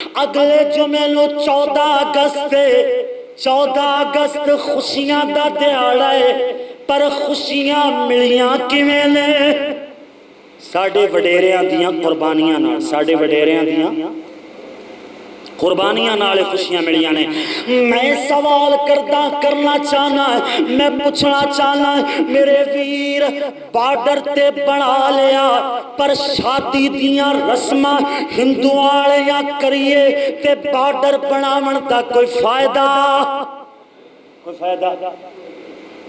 اگلے جمعے نو 14 اگست خوشیاں دا دیہاڑا ہے، پر خوشیاں ملیاں کیویں نے؟ ساڈے وڈیریاں دیاں قربانیاں نال، ساڈے وڈیریاں دیاں قربانیاں نال خوشیاں ملیاں نے۔ میں سوال کرنا چاہنا ہے، میں پوچھنا چاہنا ہے، میرے ویر بارڈر تے بنا لیا پر شادی دیاں رسماں ہندو والیاں کریے تے بارڈر بناون دا کوئی فائدہ؟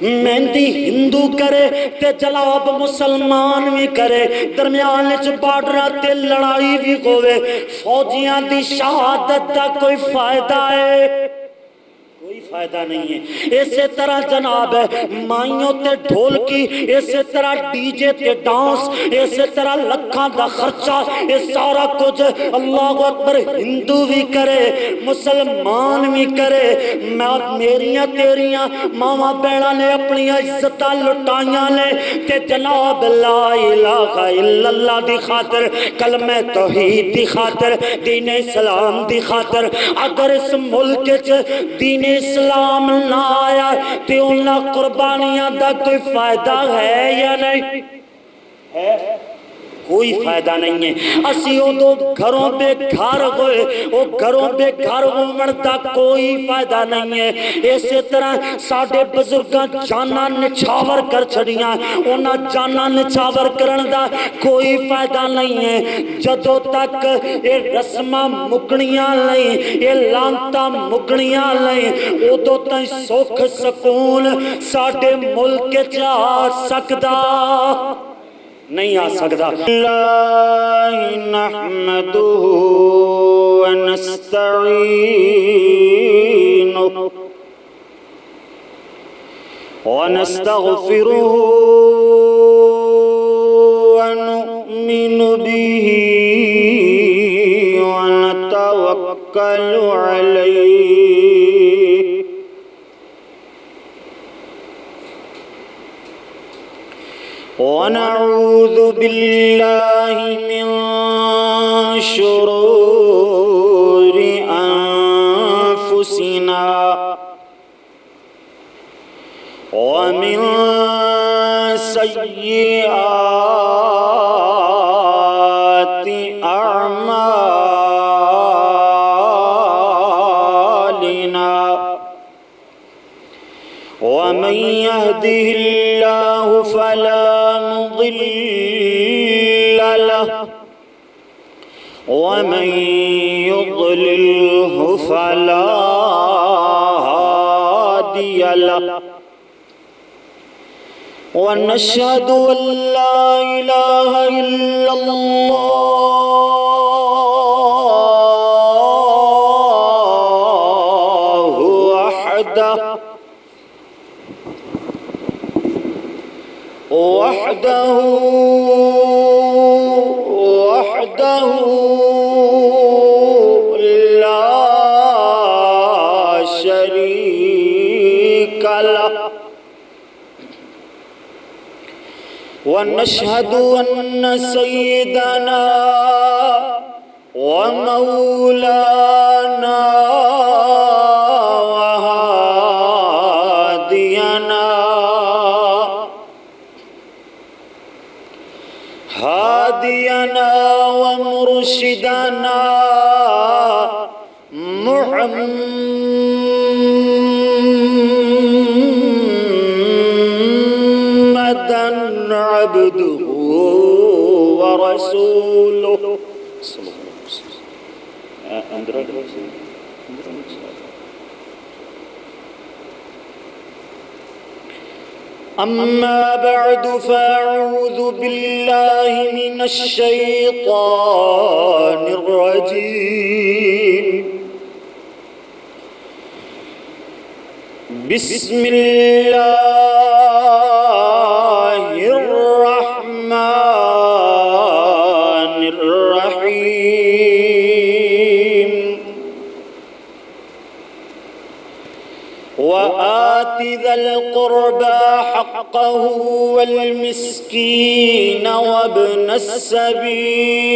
مہندی ہندو کرے تے جلاب مسلمان بھی کرے، درمیان وچ بارڈراں تے لڑائی بھی ہوے، فوجیاں دی شہادت دا کوئی فائدہ ہے؟ کوئی فائدہ نہیں ہے۔ اسی طرح جناب مائیوں تے ڈھول کی، اسی طرح ڈی جے تے ڈانس، اسی طرح لکھاں دا خرچہ، یہ سارا کچھ اللہ اکبر ہندو بھی کرے مسلمان بھی کرے۔ میریاں تیریاں ماما بہناں نے اپنی عزتاں لٹائیاں نے تے جناب لا الہ الا اللہ دی خاطر، کلمہ توحید دی خاطر، دین اسلام دی خاطر اگر اس ملک وچ دین اسلام نہ آیا تے انہاں قربانیاں دا کوئی فائدہ ہے یا نہیں؟ ہے؟ کوئی فائدہ نہیں ہے۔ اسی او دو گھروں بے گھر ہوئے، او گھروں بے گھر ہومن دا کوئی فائدہ نہیں ہے۔ اسی طرح ساڈے بزرگاں جاناں نچھاور کر چھڑیاں، انہاں جاناں نچھاور کرن دا کوئی فائدہ نہیں ہے۔ جدوں تک یہ رسماں مکنیاں نہیں، یہ لانتاں مکنیاں نہیں، ادوں تائیں سکھ سکون ساڈے ملک وچ آ سکدا نہیں، آ سکدا۔ اللہ نحمدہ ونستعینہ ونستغفرہ ونؤمن بہ ونتوکل علیہ ونعوذ باللہ من شرور انفسنا ومن سیئات اعمالنا ومن يهده الله فلا مضل له ومن يضلله فلا هادي له ونشهد أن لا إله إلا الله وحده لا شريك له ونشهد أن سيدنا ومولانا هادينا ومرشدنا محمدا عبده ورسوله صلى الله عليه وسلم۔ أما بعد فأعوذ بالله من الشيطان الرجيم، بسم الله الرحمن الرحيم، وآت ذا القربى حقه والمسكين وابن السبيل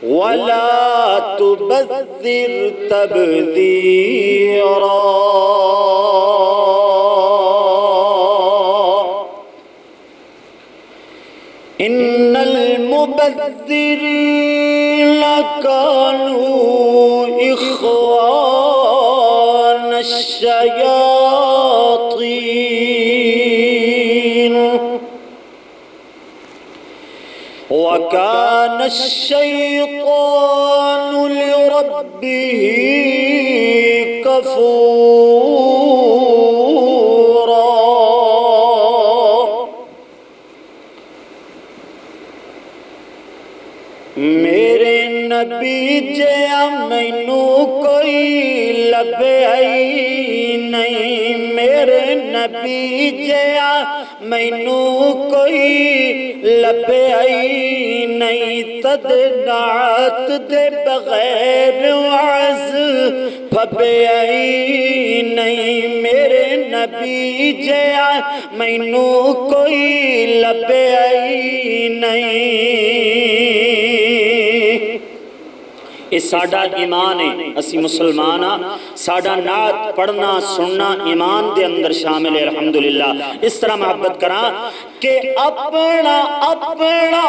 ولا تبذر تبذیرا ان المبذرین كانوا اخوان الشیاطین وكان الشيطان لربه كفورا میرے نبی جیا مینو کوئی لبے نہیں، میرے نبی جیا مینو کوئی لبے نہیں، تد نعت دے بغیر وعظ پھبے نہیں، میرے نبی جیا مینو کوئی لبے نہیں۔ یہ ساڈا ایمان ہے، اسی مسلمان ہاں، ساڈا نعت پڑھنا سننا ایمان دے اندر شامل ہے الحمدللہ۔ اس طرح محبت کراں کہ اپنا اپنا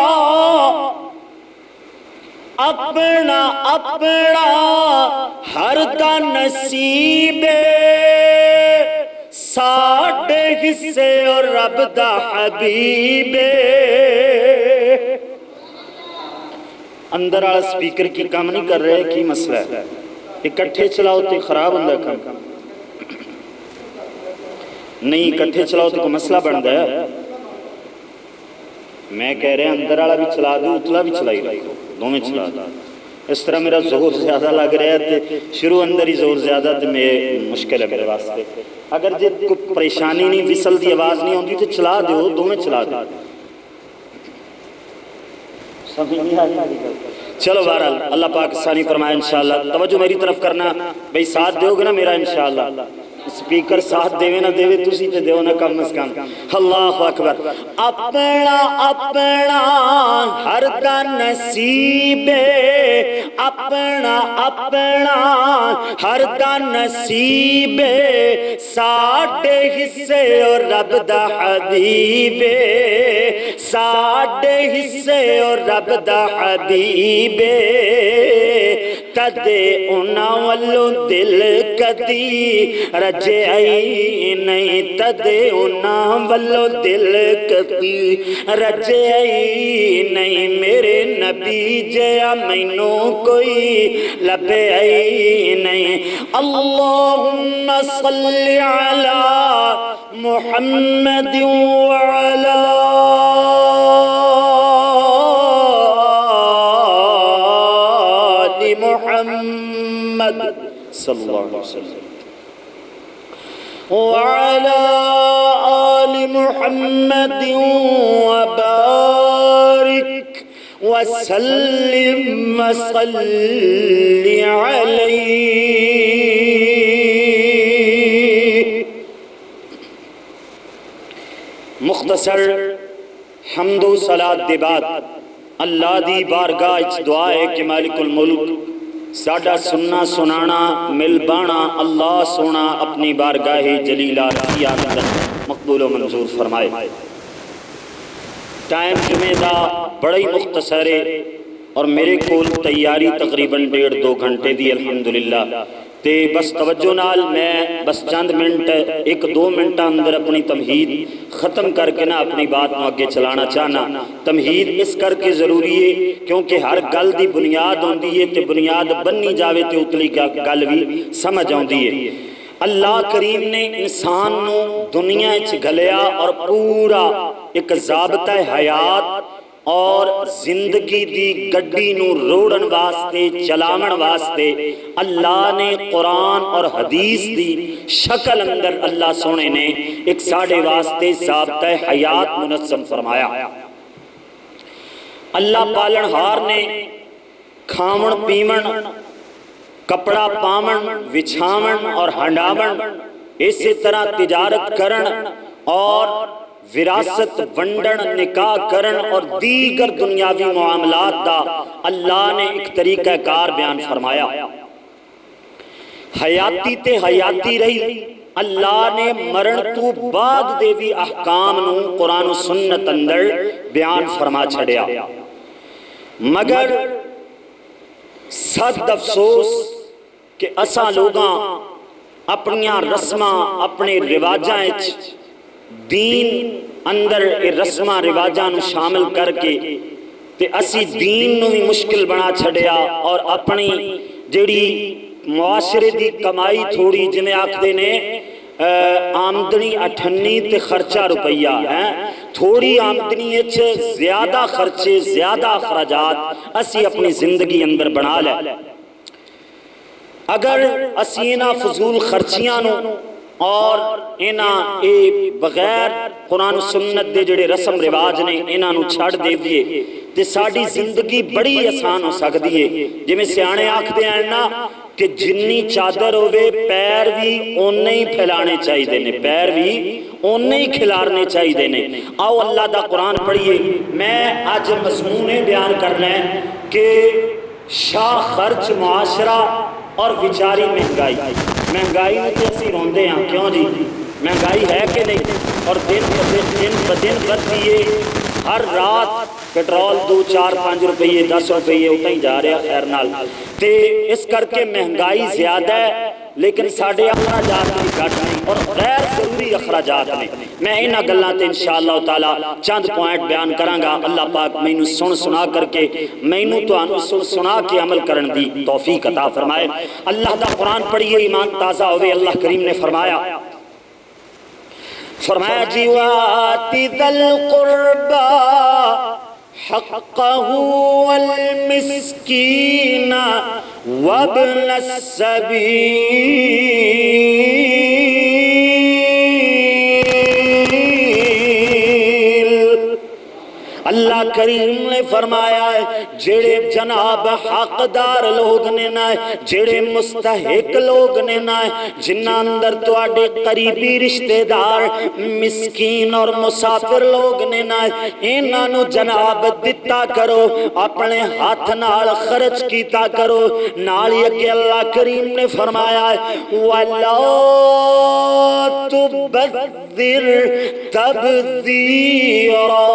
اپنا اپنا ہر دا نصیب ساڈے حصے اور رب دا حبیب۔ اندر والا سپیکر کی کام نہیں کر رہے، کی مسئلہ ہے؟ اکٹھے چلاؤ تو خراب ہوندہ کام نہیں، اکٹھے چلاؤ تو کوئی مسئلہ بنتا ہے۔ میں کہہ رہے ہیں اندر والا بھی چلا دوں، اتلا بھی چلائی رکھو، دونوں چلا دوں۔ اس طرح میرا زور زیادہ لگ رہا ہے، شروع اندر ہی زور زیادہ تو میں مشکل ہے میرے واسطے۔ اگر جب کوئی پریشانی نہیں، وصل دی آواز نہیں ہوتی تو چلا دو، دونوں چلا دو۔ چلو بہرحال اللہ پاک ثانی فرمائے انشاءاللہ۔ توجہ میری طرف کرنا بھئی، ساتھ دیو گے نا میرا انشاءاللہ؟ سپیکر ساتھ دیوے نہ دیوے تسی تے دیو نہ کم از کم۔ اللہ اکبر۔ اپنا اپنا ہر دا نصیب، اپنا اپنا ہر دا نصیب ساڈے حصے اور رب دا حبیب، ساڈے حصے اور رب دا حبیب۔ کدے انہاں والوں دل کدی رجے نہیں، تدے انہاں والوں دل کدی رجے نہیں، میرے نبی جیا مینو کوئی لبے نہیں۔ اللہم صلی علی محمد وعلی محمد صلی اللہ علیہ وسلم وعلى آل محمد وبارك وسلم وصل عليه۔ مختصر حمد و صلاۃ دے بعد اللہ دی بارگاہ اچ دعا ہے کہ مالک الملک ساڈا سننا سنانا مل بانا اللہ سونا اپنی بارگاہ جلیلہ رضیہ اندر مقبول و منظور فرمائے۔ ٹائم جمعہ دا بڑی مختصر ہے اور میرے کول تیاری تقریباً 1.5-2 گھنٹے دی الحمدللہ، تے بس توجہ نال میں بس چند منٹ 1-2 منٹ اندر اپنی تمہید ختم کر کے نا اپنی بات میں آگے چلانا چاہنا۔ تمہید اس کر کے ضروری ہے کیونکہ ہر گل دی بنیاد ہوندی ہے، تے بنیاد بننی جاوے تے اتلی گل بھی سمجھ آندی ہے۔ اللہ کریم نے انسان نو دنیا اچ گھلیا اور پورا ایک ضابطہ حیات اور زندگی دی گڈی نو روڑن واسطے چلاون واسطے اللہ نے قرآن اور حدیث دی شکل اندر اللہ سونے نے ایک ساڑھے واسطے ضابطہ حیات منظم فرمایا۔ اللہ پالن ہار نے کھاون پیون کپڑا پاون وچھاون اور ہنڈاون اسی طرح تجارت کرن اور وراثت ونڈن نکاح کرن اور دیگر دنیاوی معاملات دا اللہ نے ایک طریقہ کار بیان فرمایا۔ حیاتی تے حیاتی رہی، اللہ نے مرن تو بعد دے بھی احکام نو قرآن و سنت اندر بیان فرما چھڑیا۔ مگر صد افسوس کہ اساں لوگاں اپنیاں رسماں اپنے رواجاں دین اندر رسماں رواجاں نو شامل کر کے تے اسی دین نو بھی مشکل بنا چھڑیا اور اپنی جڑی معاشرے دی کمائی تھوڑی جنہیں آکھدے نے آمدنی اٹھنی تے خرچہ روپیہ ہے، تھوڑی آمدنی اچھ زیادہ خرچے زیادہ اخراجات اسی اپنی زندگی اندر بنا لے۔ اگر اسی اینا فضول خرچیاں نو اور اینا بغیر قرآن و سنت دے جڑے رسم رواج نے اینا نو چھڑ دے دیئے تے ساڑی زندگی بڑی آسان ہو سکتی ہے۔ جی میں سیانے آکھ دے ہیں نا کہ جنی چادر ہوئے پیر بھی انہیں ہی پھیلانے چاہی دینے، پیر بھی انہیں ہی کھلارنے چاہی دینے۔ آؤ اللہ دا قرآن پڑھئے۔ میں آج مضمون بیان کرنا ہے کہ شاہ خرچ معاشرہ اور بیچاری مہنگائی۔ مہنگائی میں اسی روندے ہیں، کیوں جی مہنگائی ہے کہ نہیں؟ اور دن بدن بڑھتی ہے، ہر رات پیٹرول 2 4 5 روپئے 10 روپئے اتنا ہی جا رہا خیر نال تے اس کر کے مہنگائی زیادہ ہے، لیکن ساڑھے اخراجات بھی گھٹ نہیں اور غیر ضروری اخراجات نہیں۔ میں انہاں گلاں تے انشاءاللہ تعالی چند پوائنٹ بیان کرانگا۔ اللہ پاک مینوں سنا کر کے مینوں تو سنا کے عمل کرن دی توفیق عطا فرمائے۔ اللہ دا قرآن پڑھئے ایمان تازہ ہوئے۔ اللہ کریم نے فرمایا جی وَآتِ ذَا الْقُرْبَى حَقَّهُ وَالْمِسْكِينَ وَابْنَ السَّبِيلِ۔ اللہ کریم نے فرمایا ہے جڑے جناب حقدار لوگ نے نہ جڑے مستحق لوگ نے نہ جنہ اندر تواڈے قریبی رشتہ دار مسکین اور مسافر لوگ نے نہ انہاں نو جناب دتا کرو، اپنے ہاتھ نال خرچ کیتا کرو۔ نال یہ اللہ کریم نے فرمایا ہے وَلَا تُبَذِّرْ تَبْذِيرًا۔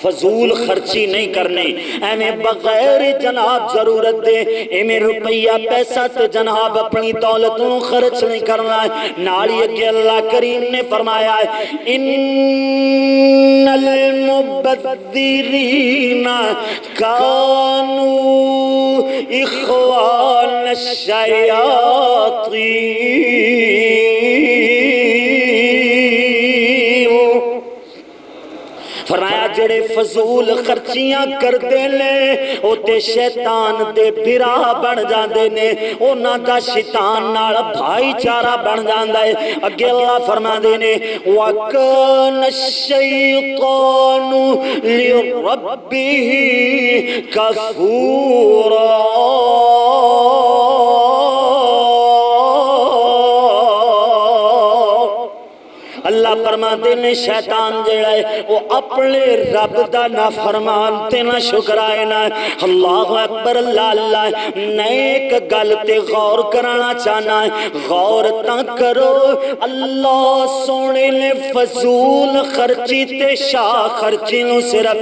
فضول خرچی نہیں کرنے، ایمیں بغیر جناب ضرورت دے ایمیں روپیہ پیسہ تو جناب اپنی دولتوں خرچ نہیں کرنا ہے۔ نالی کہ اللہ کریم نے فرمایا ہے ان المبذرین کانوا اخوان الشیاطین۔ فرمایا جڑے فضول خرچیاں کر دے لے او تے شیطان دے بھرا بن جاندے نے، اونا دا شیطان نال بھائی چارہ بن جاندہ ہے۔ اگے اللہ فرما دے نے وَكَانَ الشَّيْطَانُ لِرَبِّهِ كَفُورًا۔ اللہ فرماتے نے شیطان جڑا ہے وہ اپنے رب دا نافرمان تے نہ شکرائے نہ۔ اللہ اکبر اللہ اللہ نیک گل تے غور کرانا چاہنا ہے، غور تاں کرو اللہ سونے نے فضول خرچی تے شاہ خرچی نو صرف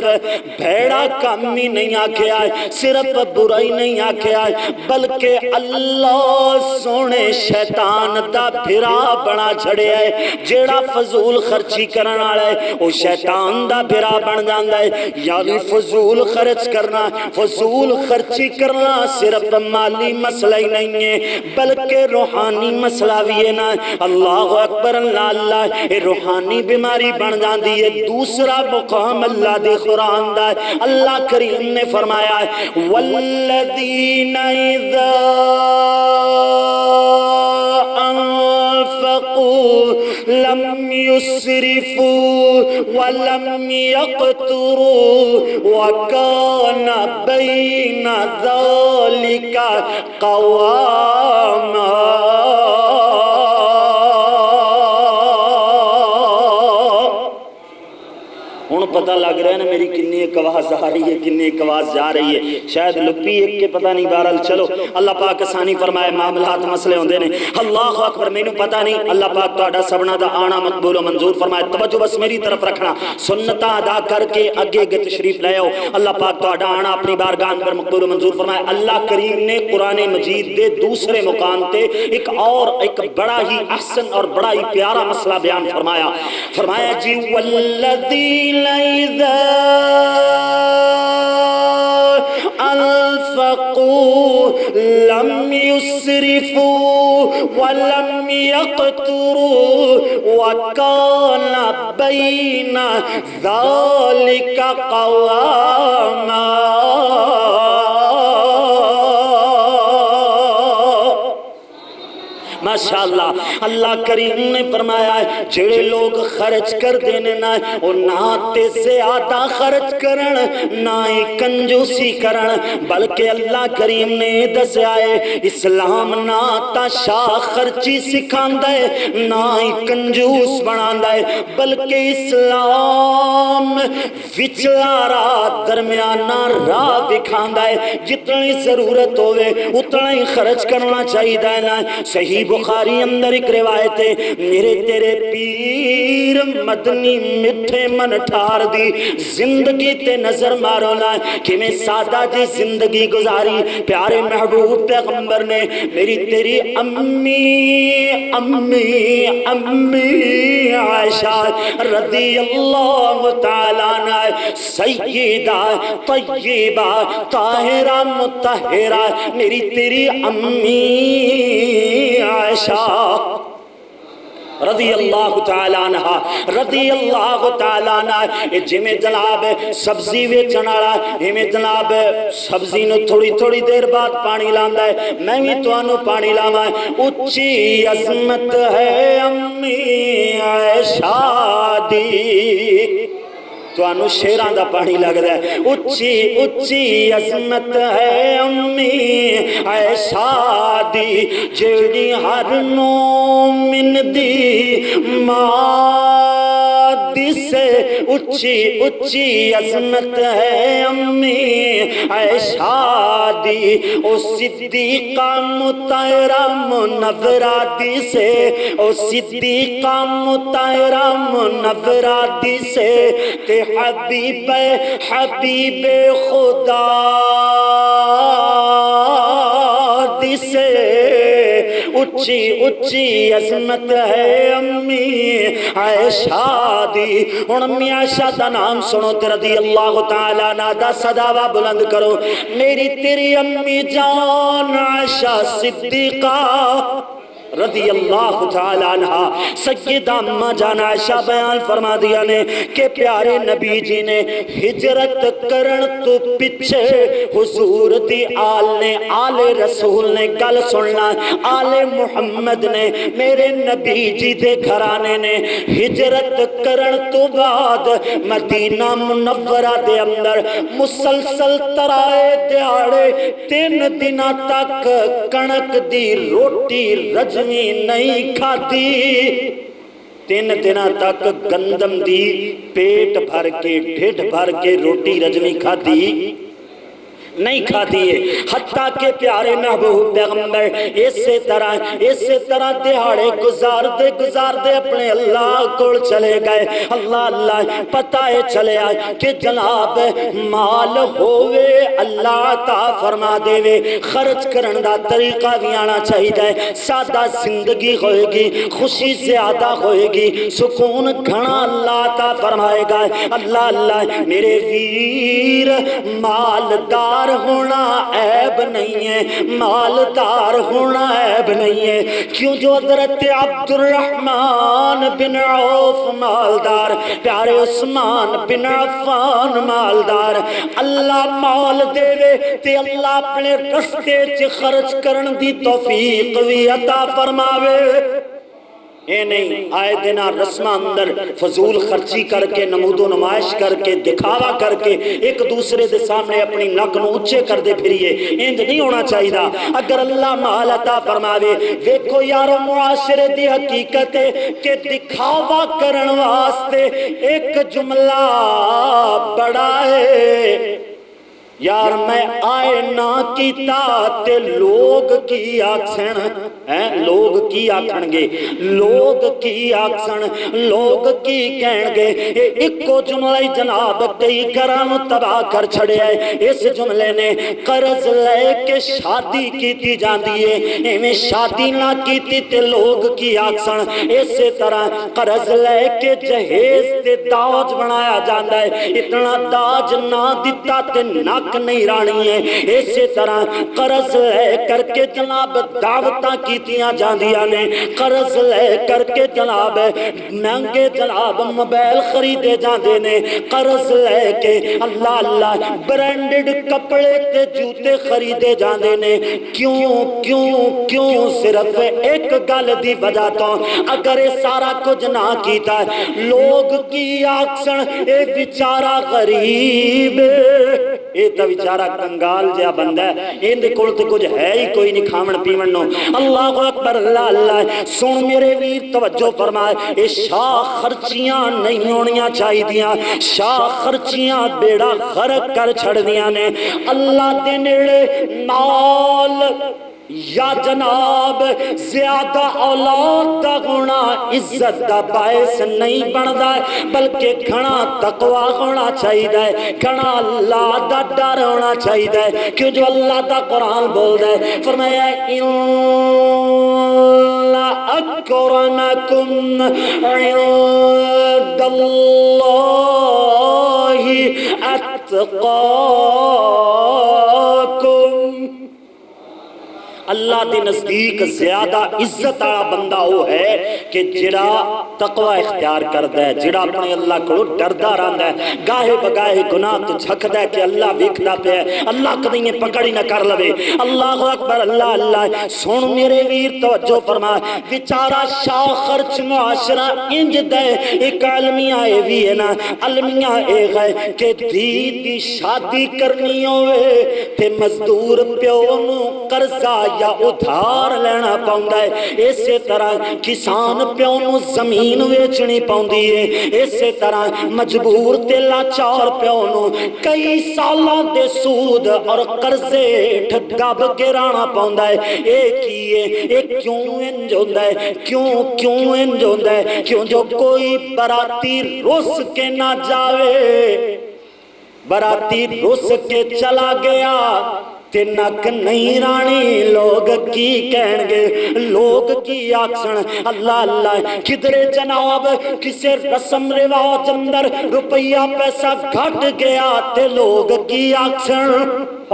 بھیڑا کم ہی نہیں آکھیا ہے، صرف برائی نہیں آکھیا ہے، بلکہ اللہ سونے شیطان دا بھرا بنا چھڑے ہے۔ جیڑا فضول خرچی کرنا آڑا ہے وہ شیطان دا بھرا بن جاندہ ہے۔ یعنی فضول خرچ کرنا، فضول خرچی کرنا صرف مالی مسئلہ ہی نہیں ہے بلکہ روحانی مسئلہ بھی ہے نا۔ اللہ اکبر اللہ اللہ یہ روحانی بیماری بن جاندی ہے۔ دوسرا مقام اللہ دے قرآن دا ہے، اللہ کریم نے فرمایا ہے وَالَّذِينَ إِذَا أَنفَقُوا لم يسرفوا ولم يقتروا وكان بين ذلك قواما۔ ہوں پتہ لگ رہا ہے نا میری کنی ایک آواز آ رہی ہے، کنی ایک آواز جا رہی ہے، شاید لپی ایک کے پتہ نہیں، بہرحال چلو اللہ پاک آسانی فرمائے، معاملات مسئلے ہوندے نے۔ اللہ اکبر، مینوں پتہ نہیں، اللہ پاک تہاڈا سبنا دا آنا مقبول و منظور فرمائے۔ توجہ بس میری طرف رکھنا، سنتاں ادا کر کے اگے اگے تشریف لے آؤ، اللہ پاک تہاڈا آنا اپنی بارگاہ اندر مقبول و منظور فرمائے۔ اللہ کریم نے قرآن مجید دے دوسرے مقام تے ایک بڑا ہی احسن اور بڑا ہی پیارا مسئلہ بیان فرمایا۔ فرمایا جی والذین اذا انفقوا لم يسرفوا ولم يقتروا وكان بين ذلك قواما۔ ماشاءاللہ اللہ کریم نے فرمایا ہے جڑے لوگ خرچ کر دینے نہ وہ نہ تے زیادہ خرچ کرن نہ ہی کنجوسی کرن، بلکہ اللہ کریم نے دسیا ہے اسلام نہ تا شاہ خرچی سکھاندا ہے نہ ہی کنجوس بناندا ہے، بلکہ اسلام وچلا راہ درمیانہ راہ دکھاندا ہے، جتنی ضرورت ہوئے اتنا ہی خرچ کرنا چاہیے نا۔ صحیح بخاری اندر ایک روایت ہے، میرے تیرے پیر مدنی مٹھے من ٹھار دی زندگی تے نظر مارو نا، کہ میں سادہ جی زندگی گزاری، پیارے محبوب پیغمبر نے میری تیری امی امی امی عائشہ رضی اللہ تعالیٰ عنہ سیدہ طیبہ طاہرہ مطہرہ میری تیری امی عائشہ رضی اللہ تعالیٰ عنہ رضی اللہ تعالیٰ عنہ جمیں جناب سبزی ویچن والا ہمیں جناب سبزی نو تھوڑی تھوڑی دیر بعد پانی لاندا ہے، میں بھی تانوں پانی لاواں، اچھی عظمت ہے امی عائشہ دی، تانوں شیراں دا پانی لگدا ہے، اچھی اچھی عظمت ہے امی عائشہ دی، جیڑی ہر مومن دی ماں دی سے اچھی اچھی عظمت ہے امی عائشہ دی، او صدیقہ مطہرہ منورہ دی سے، او صدیقہ مطہرہ منورہ دی سے، تے حبیب حبیب خدا دی سے اچھی اچھی عظمت ہے امی عائشہ دی۔ ہن امی عائشہ دا نام سنو تے رضی اللہ تعالیٰ عنہ دا صداوا بلند کرو، میری تیری امی جان عائشہ صدیقہ رضی اللہ تعالیٰ عنہ سیدہ اماں جان عائشہ بیان فرما دیا نے کہ پیارے نبی جی نے ہجرت کرن تو پچھے حضور دی آل نے آل رسول نے گل سننا، آل محمد نے میرے نبی جی دے گھرانے نے ہجرت کرن تو بعد مدینہ منورہ دے اندر مسلسل ترائے دیاڑے 3 دنوں تک کنک دی روٹی رجوی نہیں کھاتی، 3 دنوں تک گندم دی پیٹ بھر کے ڈھڈ بھر کے روٹی رجوی کھاتی نہیں کھاتی ہے، حتیٰ کہ پیارے محبوب پیغمبر اسی طرح دہاڑے گزار دے اپنے اللہ کو چلے گئے، اللہ پتہ ہے چلے آئے کہ جناب مال ہوئے اللہ عطا فرما دے وے، خرچ کرن دا طریقہ بھی آنا چاہیے، سادہ زندگی ہوئے گی، خوشی زیادہ ہوئے گی، سکون گھنا اللہ عطا فرمائے گا۔ اللہ میرے ویر مالدار ہونا عیب نہیں ہے، مالدار ہونا عیب نہیں ہے، کیوں جو حضرت عبد الرحمن بن عوف مالدار، پیارے عثمان بن عفان مالدار، اللہ مال دے وے تے اللہ اپنے رستے چ خرچ کرن دی توفیق بھی عطا فرماوے۔ اے نہیں آئے دن رسمہ اندر فضول خرچی کر کے نمود و نمائش کر کے دکھاوا کر کے ایک دوسرے دے سامنے اپنی نک نو اونچے کر دے پھریے، انج نہیں ہونا چاہیے۔ اگر اللہ مال عطا فرماوے، ویکھو یارو معاشرے دی حقیقت ہے کہ دکھاوا کرن واسطے ایک جملہ بڑا ہے، یار میں آئے نہ کیتا تے لوگ کی آکھن، لوگ کی آکھن گے، لوگ کی آکھن، لوگ کی کہن گے۔ ایکو جملہ جناب کئی گھراں تباہ کر چھڑے ہے۔ اس جملے نے قرض لے کے شادی کیتی جاندی ہے، ایویں شادی نہ کیتی تے لوگ کی آکھن، اسی طرح قرض لے کے جہیز تے داج بنایا جاندا ہے، اتنا داج نہ دیتا تے نہ نہیں رانی ہے۔ اسی طرح قرض لے کر کے جناب دعوتاں کیتیاں جاندیاں نے، قرض لے کر کے جناب مہنگے جناب موبائل خریدے جاندے نے، قرض لے کے اللہ اللہ برانڈڈ کپڑے تے جوتے خریدے جاندے نے۔ کیوں کیوں کیوں؟ صرف ایک گل دی وجہ تو، اگر یہ سارا کچھ نہ کیتا لوگ کی آکسن اے بیچارہ غریب، اے تا بیچارہ کنگال جا بندہ ہے، ان دے کول تے کچھ ہے ہی کوئی نہیں کھاون پیون نو۔ اللہ اکبر، اللہ اللہ۔ سن میرے ویر توجہ فرمائے، اے شاہ خرچیاں نہیں ہونیاں چاہی دیاں، شاہ خرچیاں بیڑا غرق کر چھڑ دیاں نے۔ اللہ دے نیڑے مال یا جناب زیادہ اولاد دا ہونا عزت دا باعث نہیں بندا، بلکہ گھنا تقوی ہونا چاہیے، گھنا اللہ دا ڈر ہونا چاہیے۔ کیوں جو اللہ دا قرآن بول دے، فرمایا ان اکرمکم عند اللہ اتقاکم، اللہ دے نزدیک زیادہ عزت آیا بندہ وہ ہے کہ جڑا تقوی اختیار کردا ہے، جڑا اپنے اللہ کو ڈردا رہندا ہے، گاہے بگاہے گناہ تو جھکدا ہے کہ اللہ ویکھدا پیا ہے، اللہ کدی پکڑ ہی نہ کر لوے۔ اللہ اکبر، اللہ اللہ۔ سن میرے ویر توجہ فرما، بیچارہ شاہ خرچ معاشرہ انج دے، ایک المیہ اے بھی ہے نا، المیہ اے ہے کہ دی شادی کرنی ہوئے تے مزدور پیو نو قرضہ یا ادھار لینا پاؤندا ہے، اسی طرح کسان پیو نو زمین ویچنی پاؤندی ہے، اسی طرح مجبور تے لاچار پیو نو کئی سالاں دے سود اور قرضے ٹھگاب گرانا پاؤندا ہے۔ ایک ہی ہے، ایک کیوں انج ہوندا ہے، کیوں انج ہوندا ہے؟ کیوں جو کوئی براتی رس کے نہ جاوے، براتی رس کے چلا گیا تے نک نہیں رانی، لوگ کی کہن گے، لوگ کی آکسن۔ اللہ اللہ، کدرے جناب کسے رسم رواج اندر روپیہ پیسہ گھٹ گیا تے لوگ کی آکسن۔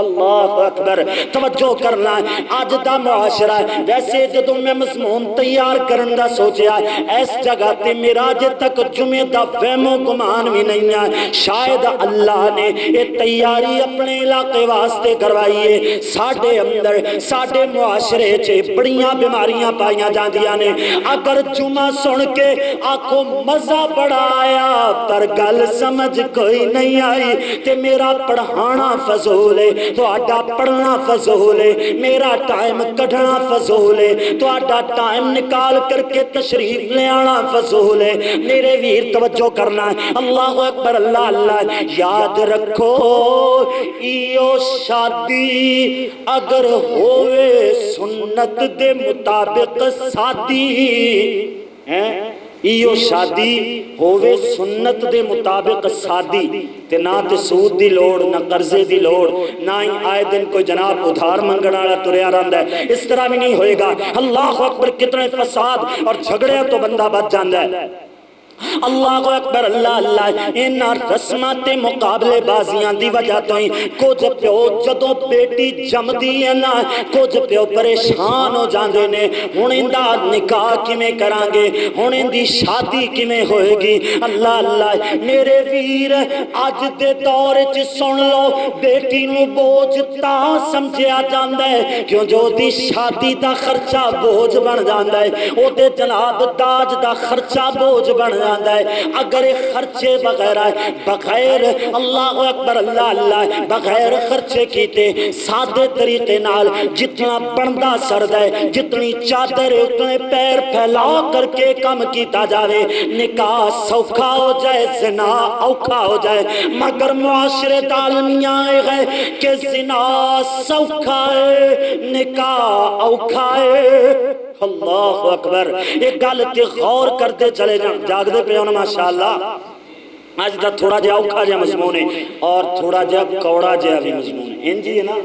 اللہ اکبر، توجہ کرنا ہے۔ آج دا معاشرہ ہے، ویسے جدوں میں مضمون تیار کرن دا سوچیا اس جگہ تے میراج تک جمعہ دا فہم و گمان بھی نہیں ہے، شاید اللہ نے یہ تیاری اپنے علاقے واسطے کروائی ہے۔ ساڈے اندر ساڈے معاشرے چ بڑیاں بیماریاں پائیاں جاندیاں نے، اگر جمعہ سن کے آنکھوں مزہ بڑا آیا پر گل سمجھ کوئی نہیں آئی تے میرا پڑھانا فضول ہے، تو آڈا پڑھنا فضول ہے، میرا ٹائم کڑھنا فضول ہے، تو آڈا ٹائم نکال کر کے تشریف لے آنا فضول ہے۔ میرے ویر توجہ کرنا ہے، اللہ اکبر، اللہ اللہ۔ یاد رکھو ایو شادی اگر ہوئے سنت دے مطابق سادی، ایو شادی ہووے سنت دے مطابق سادی، تے نہ تے سود دی لوڑ، نہ قرضے دی لوڑ، نہ ہی آئے دن کوئی جناب ادھار منگن والا تریا رہندا ہے، اس طرح بھی نہیں ہوئے گا۔ اللہ اکبر، کتنے فساد اور جھگڑے تو بندہ بچ جاندا ہے۔ اللہ اکبر اللہ اللہ انہاں رسماں تے مقابلے بازیاں دی وجہ تو ہی کچھ پیو جدوں بیٹی جمدی ہے نا کچھ پیو پریشان ہو جاندے نے ہن ایندا نکاح کیویں کران گے ہن ایندی شادی کیویں ہوئے گی اللہ اللہ میرے ویر اج دے دور وچ سن لو بیٹی نو بوجھ تاں سمجھیا جاندا ہے کیوں جو دی شادی دا خرچہ بوجھ بن جاندا ہے او تے جناب داج دا خرچہ بوجھ بن جاندا ہے اگر خرچے بغیر اللہ اکبر اللہ اللہ بغیر خرچے کیتے سادے طریقے نال جتنا بندا سردا ہے جتنی چادر اتنے پیر پھیلا کر کے کم کیتا جاوے نکاح سوکھا ہو جائے زنا اوکھا ہو جائے مگر معاشرے عالمیاں ہے کہ زنا سوکھا ہے نکاح اوکھا ہے اللہ اکبر ایک گل تے غور کرتے چلے جاگدے پہ ہونا ماشاءاللہ آج دا تھوڑا جا اوکھا جا مضمون ہے اور تھوڑا جا کوڑا جا بھی مضمون ہے انجی ہے نا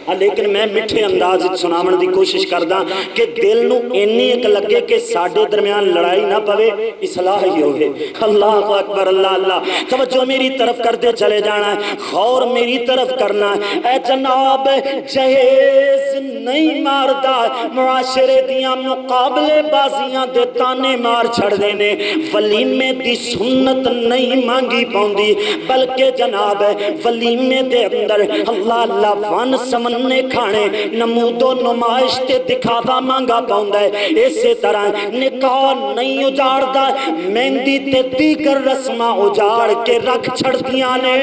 لیکن میں مٹھے انداز سناون دی کوشش کردا کہ دل نو اینی ایک لگے کہ ساڈے درمیان لڑائی نہ پوے اصلاح ہی ہوگی اللہ اکبر اللہ اللہ توجہ میری طرف کرتے چلے جانا ہے غور میری طرف کرنا ہے اے جناب جہیز نہیں ماردا معاشرے دیاں مقابلے بازیاں دے تانے مار چھڑ دینے ولیمے دی سنت نہیں مانگی پوندی بلکہ جناب ولیمے دے اندر اللہ اللہ وان سمن نے کھانے نمود و نمائش تے دکھاوا مانگا پاؤندا ہے اسی طرح نکاح نہیں اجاڑ دا مہندی تے دیگر رسماں اجاڑ کے رکھ چھڑ دیاں نے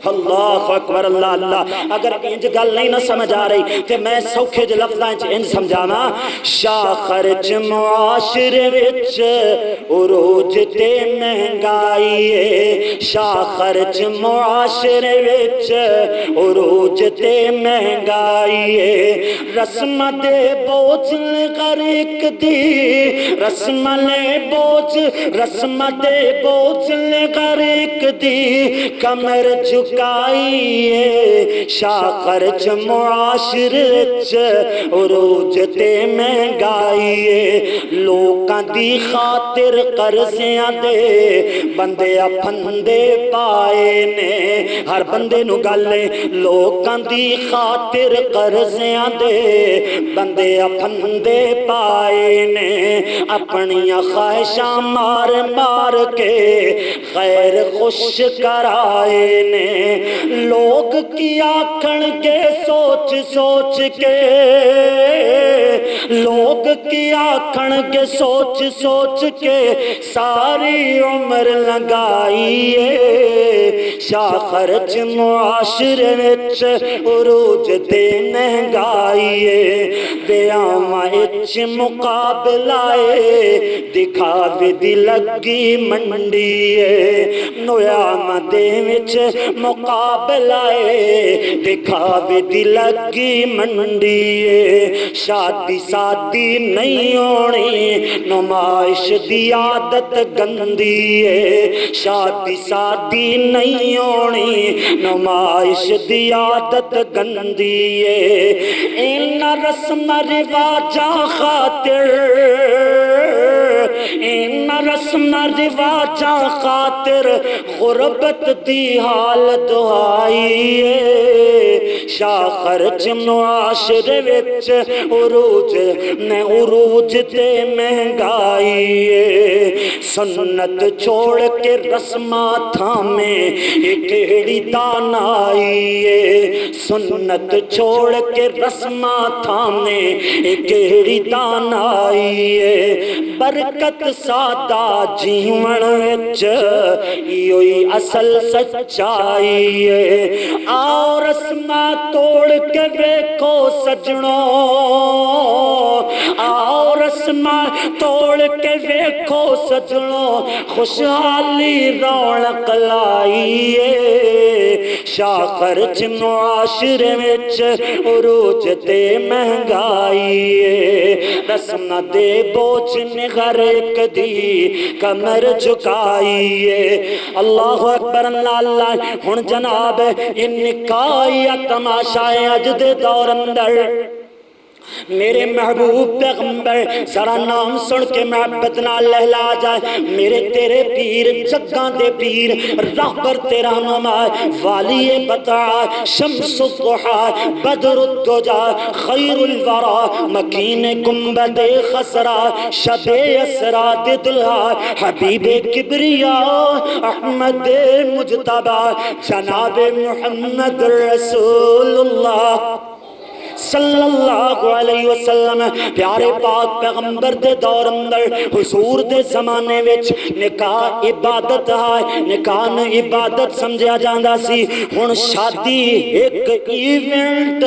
اللہ اکبر اللہ اللہ اگر انج گل نہیں نہ سمجھ آ رہی کہ میں سوکھے جو لفظاں انج سمجھانا شاخر چ معاشرے وچ عروج تے مہنگائی ہے شاخر چ معاشرے وچ عروج تے مہنگائی ہے رسم دے بوجھ غریق دی رسم لے بوجھ رسم دے بوجھ غریق دی کمر چکائیے شاخر چ معاشرے چ عروج تے مہنگائیے لوکاں دی خاطر قرضیاں دے بندے پھندے پائے نے ہر بندے نو گلے لوکاں دی خاطر قرضیاں دے بندے پھندے پائے نے اپنیاں خواہشاں مار مار کے غیر خوش کرائے نے لوگ کی آکھن کے سوچ سوچ کے لوگ کی آکھن کے سوچ سوچ کے ساری عمر لگائیے شاخر چ معاشرے وچ عروج تے مہنگائیے بیاواں وچ مقابلائے دکھاوے دی لگی منڈی ہے نویاں دے وچ مقابلائے دکھاوے دی لگی منڈی ہے شادی سادی نہیں ہونی نمائش دی عادت گندی ہے شادی سادی نہیں ہونی نمائش دی عادت گندی ہے ان رسم رواجاں خاطر ان رسم رواجاں خاطر غربت دی حالت آئیے شاخر چ معاشرے وچ عروج نے عروج تے مہنگائیے سنت چھوڑ کے رسماں تھامے کیڑی دانائیے سنت چھوڑ کے رسماں تھامے کیڑی دانائیے برکت سادہ جیون وچ یوئی اصل سچائی ہے آؤ رسماں توڑ کے ویکھو سجنوں آؤ رسماں توڑ کے ویکھو سجنوں خوشحالی رونق لائیے شاخر چ معاشرے وچ عروج تے مہنگائیے رسم دے بوجھ نگر ایک دی کمر جھکائیے اللہ اکبر اللہ اللہ ہن جناب ان نکاح یا تماشا اج دے دور اندر میرے محبوب پیغمبر ذرا نام سن کے محبت نال لہلا جائے، میرے تیرے پیر جگاں دے پیر راہبر تیرا نما والی بتا شمس الضحا بدر الدجا خیر الورا مکین گنبد خسرا شب اسرا دلہا حبیب کبریا احمد مجتبی جناب محمد رسول اللہ صلی اللہ علیہ وسلم۔ پیارے پاک پیغمبر دے دور اندر حضور دے زمانے وچ نکاح عبادت ہے، نکاح نو عبادت سمجھا جاندا سی۔ ہن شادی ایک ایونٹ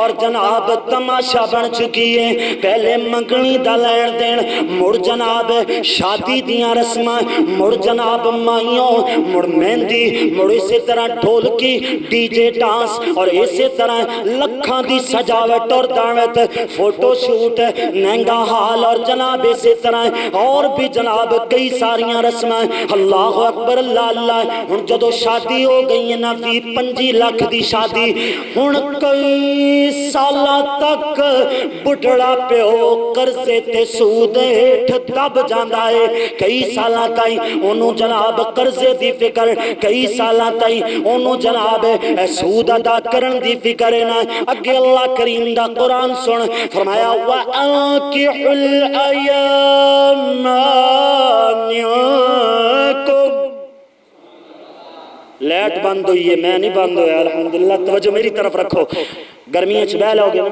اور جناب تماشا بن چکی ہے۔ پہلے منگنی دا لین دین، مڑ جناب شادی دیاں رسماں، مڑ جناب مائیوں، مڑ مہندی، مڑ اسی طرح ڈھولکی ڈی جے ڈانس اور اسی طرح لکھاں دی سجاوٹ اور دعوت فوٹو شوٹ ننگا حال اور جناب اسی طرح اور بھی جناب کئی ساریاں رسمیں۔ اللہ اکبر اللہ اللہ۔ ہن جدو شادی ہو گئی ہے نا 20-25 لاکھ دی شادی، ہن کئی سالاں تک بڑھڑا پیو قرضے تے سود ہیٹھ دب جاندا ہے۔ کئی سالاں تائیں انہوں جناب قرضے دی فکر، کئی سالاں تائیں انہوں جناب سود ادا کرن دی فکر ہے نا۔ اگے اللہ کریم دا قرآن سن فرمایا وَأَنْكِحُ الْأَيَامَ مِنْكُمْ۔ لیٹ بند ہوئی ہے، میں نہیں بند ہویا الحمدللہ، توجہ میری طرف رکھو۔ گرمیاں چھ بیل ہوگے نا،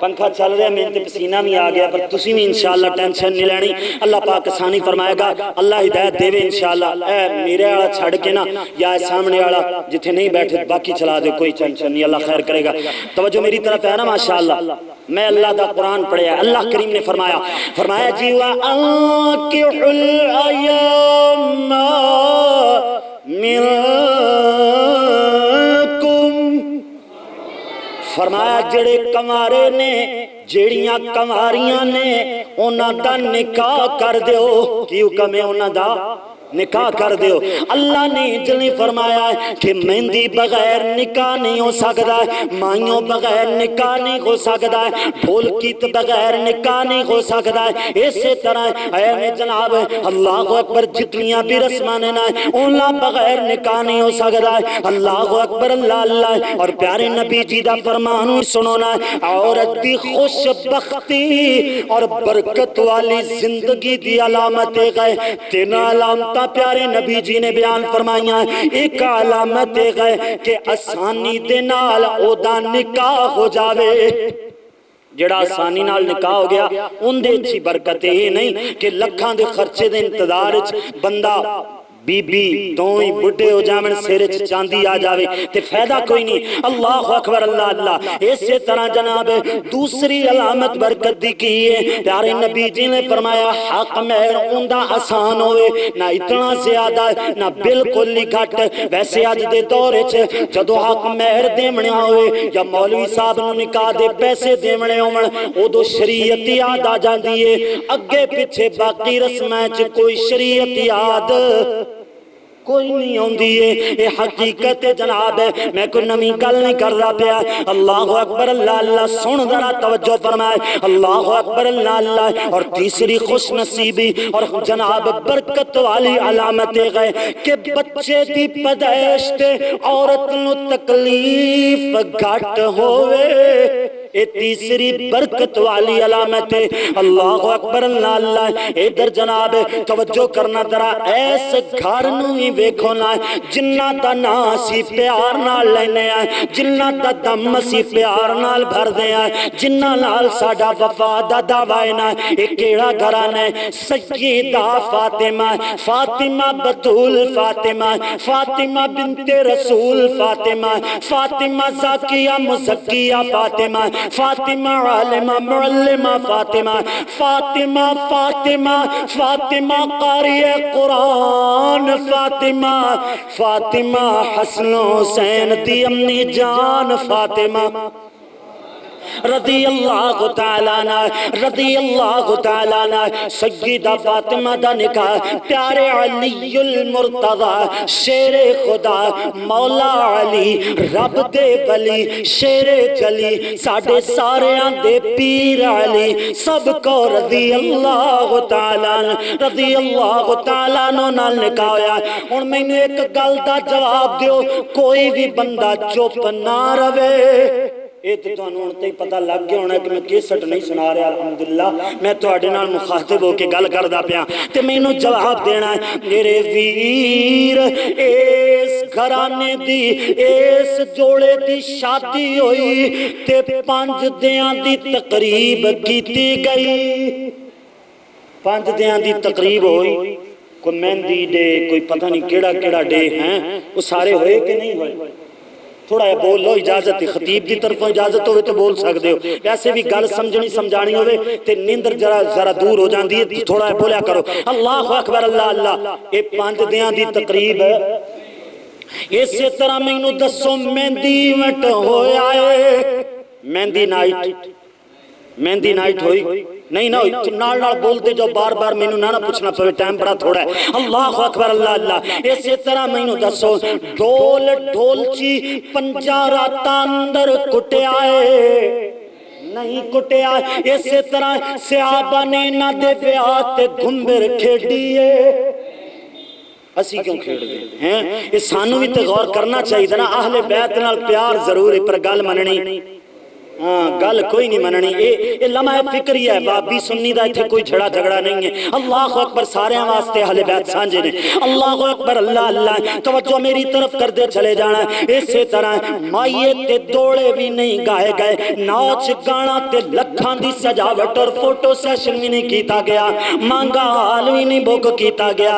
پنکھا چل رہا ہے، میں تے پسینہ بھی آ گیا، پر تسی بھی انشاءاللہ ٹینشن نہیں لینی، اللہ پاک آسانی فرمائے گا، اللہ ہدایت دے انشاءاللہ۔ اے میرے والا چھڑ کے نا یا سامنے والا جتھے نہیں بیٹھے باقی چلا دے، کوئی ٹینشن نہیں، اللہ خیر کرے گا۔ توجہ میری طرف ہے نا ماشاءاللہ۔ میں اللہ دا قرآن پڑھیا، اللہ کریم نے فرمایا جی وَأَنْكِحُ الْأَيَامَ مِنْكُمْ، فرمایا جڑے کمارے نے جڑیاں کماریاں نے انہاں دا نکاح کر دیو۔ کی حکم ہے انہاں دا نکاح کر دیو۔ اللہ نے جلنی فرمایا ہے کہ مہندی بغیر نکاح نہیں ہو سکتا ہے، مائیوں بغیر نکاح نہیں ہو سکتا ہے، ڈھول کیت بغیر نکاح نہیں ہو سکتا ہے۔ اسی طرح اے جناب اللہ اکبر جتنیاں بھی رسمانے نہ انہاں بغیر نکاح نہیں ہو سکتا ہے۔ اللہ اکبر اللہ اللہ۔ اور پیارے نبی جی دا فرمان سنونا ہے، عورت دی خوش بختی اور برکت والی زندگی دی علامتیں گئے، تین علامتیں پیارے نبی جی نے بیان فرمائیاں۔ ایک علامت ہے کہ آسانی دے نال او دا نکاح ہو جاوے۔ جڑا آسانی نال نکاح ہو گیا ان دے اچھی برکت ہی نہیں کہ لکھاں دے خرچے دے انتظار بندہ بی بی دوئی بڑھے ہو جامن سیرے چاندی آ جاوے تے فائدہ کوئی نہیں۔ اللہ اکبر اللہ اللہ۔ اسی طرح جناب دوسری علامت برکت دی کی ہے، پیارے نبی جی نے فرمایا حق مہر اندہ آسان ہوئے، نہ اتنا زیادہ نہ بالکل ہی گھٹ۔ ویسے آج دے دورے جدو حق مہر دیمنے ہوئے یا مولوی صاحب نو نکاح دے پیسے دیمنے ہوئے او دو شریعت یاد آ جاندی ہے، اگے پیچھے باقی رسمیں کوئی شریعت یاد کوئی نہیں ہوندی ہے۔ یہ حقیقت جناب ہے، میں کوئی نمی گل نہیں کر رہا پیا۔ اللہ اکبر اللہ اللہ۔ سن ذرا توجہ فرمائے، اللہ اکبر اللہ اللہ۔ اور تیسری خوش نصیبی اور جناب برکت والی علامتیں گئے کہ بچے دی پیدائش عورت نو تکلیف گھٹ ہوئے، اے تیسری برکت والی علامت ہے۔ اللہ اکبر اللہ اللہ۔ ادھر جناب توجہ کرنا ذرا، ایس گھر نو ہی ویکھو نا جنہ دا نا سی پیار نال لینے آئے، جنہ دا دم سی پیار نال بھر دے آئے، جنہ نال ساڈا وفا دا دعوی نا۔ ایک کیڑا گھران ہے؟ سیدہ فاطمہ، فاطمہ بطول فاطمہ، فاطمہ بنت رسول فاطمہ، فاطمہ زاکیہ مزکیہ فاطمہ، فاطمہ عالمہ معلمہ فاطمہ، فاطمہ فاطمہ فاطمہ قاری قرآن فاطمہ، فاطمہ حسن حسین دی امی جان فاطمہ۔ رضی اللہ تعالیٰ عنہ، رضی اللہ تعالیٰ عنہ سیدہ فاطمہ دا نکاح پیارے علی المرتضی شیر خدا مولا علی رب دے ولی شیر جلی ساڑھے سارے دے پیر علی سب کو رضی اللہ تعالیٰ رضی اللہ تعالیٰ نال نکاح ہویا۔ اور میں نے ایک گل دا جواب دیو، کوئی بھی بندہ چپ نہ روے۔ یہ تو تانوں ہن تے پتہ لگ گیا ہونا کہ میں کیسٹ نہیں سنا رہا، الحمدللہ میں تواڈے نال مخاطب ہو کے گل کردا پیا تے مینوں جواب دینا ہے۔ میرے ویر اس گھرانے دی اس جوڑے دی شادی ہوئی تے 5 دیاں دی تقریب کیتی گئی، 5 دیاں دی تقریب ہوئی، کوئی مہندی ڈے کوئی پتہ نہیں کیڑا کیڑا ڈے ہیں، وہ سارے ہوئے کہ نہیں ہوئے؟ تھوڑا ہے بول لو، اجازت خطیب دی طرف اجازت ہوئے تو بول سکتے ہو، ویسے بھی گل سمجھنی سمجھانی ہوئے تے نیندر ذرا دور ہو جاندی ہے، تھوڑا ہے بولیا کرو اللہ اکبر اللہ اللہ۔ یہ 5 دیاں دی تقریب ہے۔ اسی طرح مینوں دسو مہندی ایونٹ ہویا ہے، مہندی نائٹ ہوئی نہیں نہ ہوئی؟ نال نال بولتے جو بار بار مینوں نہ پوچھنا پوے، ٹائم بڑا تھوڑا ہے۔ اللہ اکبر اللہ اللہ۔ اسی طرح مینوں دسو ڈول ڈولچی 5 راتاں اندر کٹیا ہے نہیں کٹیا؟ اسی طرح صحابہ نے انہاں دے ویاہ تے گھمبر کھیڈی ہے، اسی کیوں کھیڑ دے ہیں؟ یہ سانو بھی تے غور کرنا چاہیے نا۔ اہل بیت نال پیار ضرور ہے پر گل مننی گل کوئی نہیں مننی، یہ لمحہ فکری ہے، بابی سنی دا ایتھے کوئی جھڑا جھگڑا نہیں ہے۔ اللہ اکبر، سارے واسطے اہل بیت سانجے نے۔ اللہ اکبر اللہ اللہ۔ توجہ میری طرف کر دے چلے جانا۔ اسی طرح مائیے تے دوڑے بھی نہیں گائے گئے، ناچ گانا تے لکھاں دی سجاوٹ اور فوٹو سیشن بھی نہیں کیتا گیا، مانگا حال بھی نہیں بک کیتا گیا،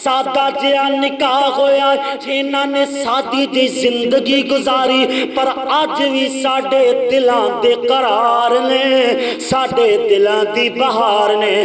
سادہ جہا نکاح ہویا، انہاں نے سادی جی زندگی گزاری، پر آج بھی ساڈے دلاں دے قرار نے، ساڈے دلاں دی بہار نے۔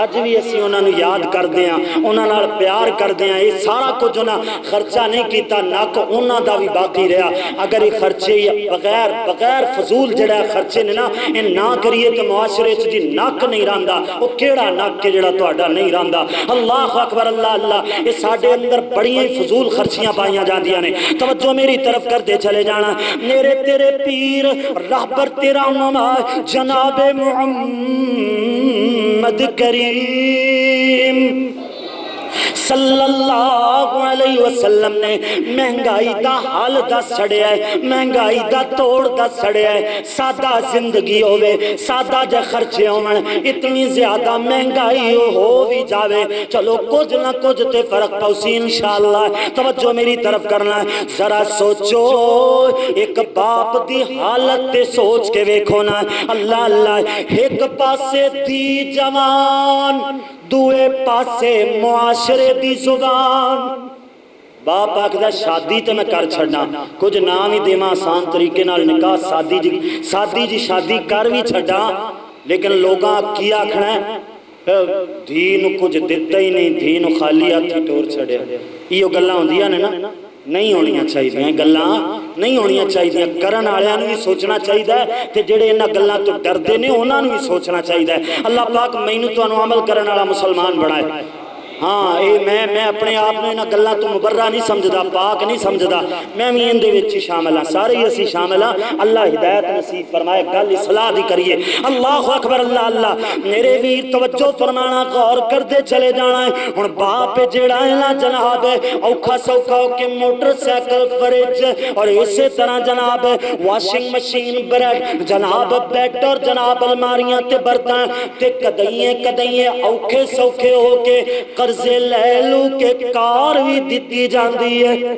آج بھی اسی انہاں نو یاد کر دیاں، انہاں نال پیار کر دیاں۔ یہ سارا کچھ انہاں خرچہ نہیں کیتا، نک انہاں دا بھی باقی رہا۔ اگر یہ خرچے بغیر فضول جڑا خرچے نے نا یہ نہ کریے تو معاشرے چ جی نک نہیں راندا، وہ کیڑا نک کے جڑا تہاڈا نہیں راندا۔ اللہ اکبر اللہ اللہ۔ یہ ساڈے اندر بڑی فضول خرچیاں پائیاں جاندیاں نے۔ توجہ میری طرف کر دے چلے جانا۔ میرے تیرے پیر رہبر تیرا ماما جناب محمد کریم صلی اللہ علیہ وسلم نے مہنگائی دا حال دس چھڑیا ہے، مہنگائی دا توڑ دس چھڑیا ہے۔ سادہ زندگی ہوئے، سادہ جے خرچے ہوئے، اتنی زیادہ مہنگائی ہو بھی جاوے، چلو کچھ نہ کچھ تے فرق پاؤسی انشاءاللہ۔ توجہ میری طرف کرنا ہے، ذرا سوچو ایک باپ دی حالت تے سوچ کے ویکھو نا۔ اللہ اللہ، ایک پاسے دی جوان دوے پاسے معاشرے دی زبان۔ باپ آکھدا شادی تے میں کر چھڑنا، کچھ نام ہی دیما آسان طریقے نال نکاح سادی جی شادی کر بھی چھڑا، لیکن لوگاں کی آکھنا ہے دھی نو کچھ دیتا ہی نہیں، دھی نو خالی ہاتھی ٹور چھڑیا۔ یہ گلاں ہوندیاں نے نا، نہیں ہونیاں چاہیے، گلاں نہیں ہونیاں چاہیے۔ کرن والےاں نوں بھی سوچنا چاہیے تے جڑے انہاں گلاں تو ڈردے نے انہاں نوں بھی سوچنا چاہیے۔ اللہ پاک مینوں تانوں عمل کرن والا مسلمان بنائے۔ ہاں میں اپنے آپ نے انہاں گلاں تو مبرہ نہیں سمجھدا، پاک نہیں سمجھدا، میں بھی ان دے وچ شامل ہاں، سارے ہی اسی شامل ہاں۔ اللہ ہدایت نصیب فرمائے، گل اصلاح دی کریے۔ اللہ اکبر اللہ اللہ۔ میرے ویر توجہ فرمانا، غور کردے چلے جانا ہے۔ ہن باپ جیڑا ہے نا جناب اوکھا سوکھا ہو کے موٹر سائیکل فریج اور اسی طرح جناب واشنگ مشین بریڈ جناب بیڈ اور جناب الماریاں تے برتن تے کدئیں اوکھے سوکھے ہو کے قرضے لے لو کے کار بھی دیتی جاندی ہے،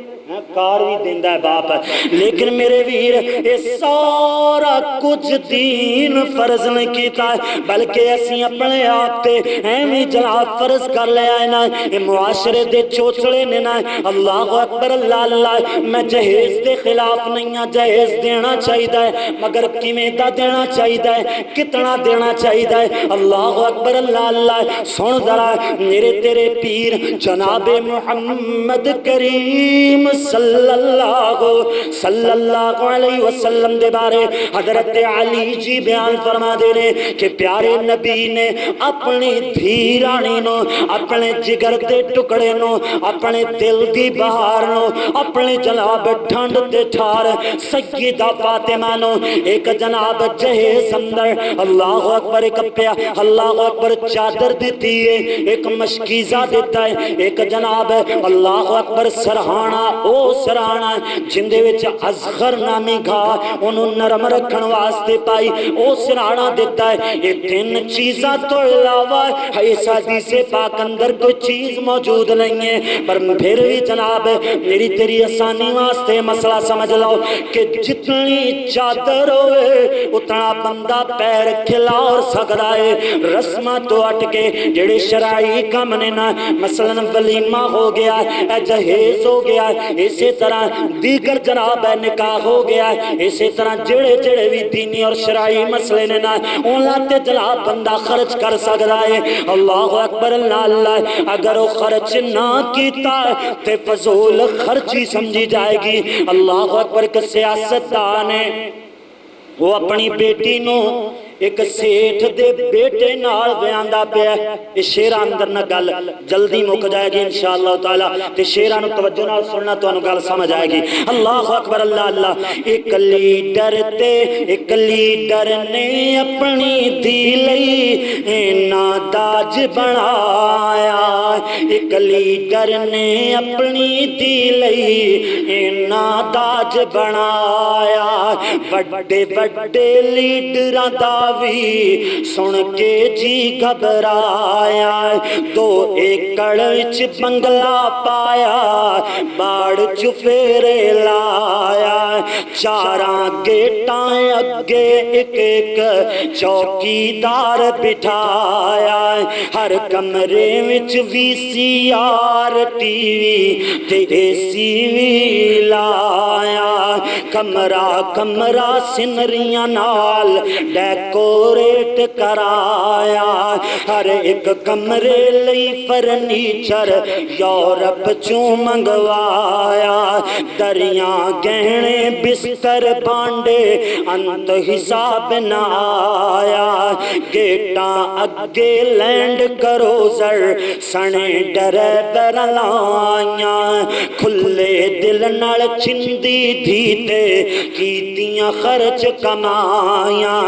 کار بھی دیندہ ہے باپ، لیکن میرے ویر یہ سارا کچھ دین فرض نہیں کیتا ہے، بلکہ اسی اپنے آپ تے ایمی جناب فرض کر لے آئے نا۔ یہ معاشرے دے چوچڑے نے نا۔ اللہ اکبر اللہ اللہ۔ میں جہیز دے خلاف نہیں ہاں، جہیز دینا چاہیے ہے، مگر کیویں دا دینا چاہیے ہے، کتنا دینا چاہیے ہے۔ اللہ اکبر اللہ اللہ۔ سن ذرا میرے تیرے پیر جناب محمد کریم صلی اللہ علیہ وسلم دے بارے حضرت علی جی بیان فرما دے نے کہ پیارے نبی نے اپنی دھی رانی نو، اپنے جگر دے ٹکڑے نو، اپنے دل دی بہار نو، اپنے جناب ٹھنڈ تے ٹھار سیدہ فاطمہ نو ایک جناب جہیز اندر اللہ اکبر ایک پیا اللہ اکبر چادر دیتی ہے، ایک مشکیزہ دیتا ہے، ایک جناب اللہ اکبر سرہانا او سرہانا جندے وچ اصغر نامی گھا انہوں نرم رکھن واسطے پائی او سرہانا دیتا ہے۔ یہ تین چیزاں تو علاوہ اس حدیث پاک اندر کوئی چیز موجود نہیں ہے، پر پھر بھی جناب میری تیری آسانی واسطے مسئلہ سمجھ لو کہ جتنی چادر ہوئے اتنا بندہ پیر کھلا اور سکتا ہے۔ رسمہ تو اٹھ کے جڑے شرعی کام نے نا مثلا ولیمہ ہو گیا ہے، جہیز ہو گیا ہے، اسی طرح دیگر جناب نکاح ہو گیا ہے، اسی طرح جڑے جڑے بھی دینی اور شرعی مسئلے نے نا اونا تے جناب بندہ خرچ کر سکتا ہے۔ اللہ اکبر اللہ اللہ، اگر وہ خرچ نہ کیتا ہے تے فضول خرچی سمجھی جائے گی۔ اللہ اکبر کہ سیاستدان ہے وہ اپنی بیٹی نو ایک سیٹھ دے بیٹے نال بیاندہ پہ ہے، اس شیرہ اندر نہ گل جلدی مک جائے گی انشاءاللہ تعالیٰ، تے شیرہ نو توجہ نال سننا تو انو گل سمجھ آئے گی۔ اللہ اکبر اللہ اللہ، ایک لیڈر نے اپنی دی لئی اینا داج بنایا، ایک لیڈر نے اپنی دی لئی اینا داج بنایا، وڈے وڈے لیڈراں دا بھی سن کے جی گھبرایا، 2 ایکڑ وچ بنگلہ پایا، باڑ چفیرے لایا، 4 گیٹاں اگے ایک ایک چوکیدار بٹھایا، ہر کمرے وچ VCR ٹی وی تے AC وی لایا، کمرہ سنریاں نال ڈیکوریٹ کرایا، ہر ایک کمرے لئی فرنیچر یورپ چوں منگوایا، دریاں گہنے بستر بانڈے انت حساب نہ آیا، گیٹاں اگے لینڈ کروزر سنے ڈرائیور لائیاں، کھلے دل نال چندی دھیتے کیتیاں خرچ کمائیاں،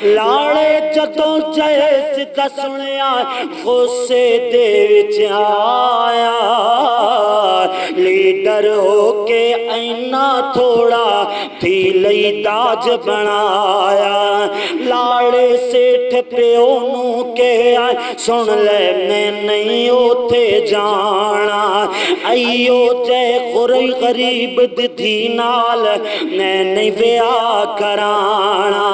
لاڑے جدوں جیس دسنیا غصے دے وچ آیا، لیڈر ہو کے اینا تھوڑا تھی لئی داج بنایا، لاڑے سیٹھ پیو نو کے آئے سن لے میں نہیں ہوتے جانا، ایو جے غریب دی نال میں نہیں ویا کرانا،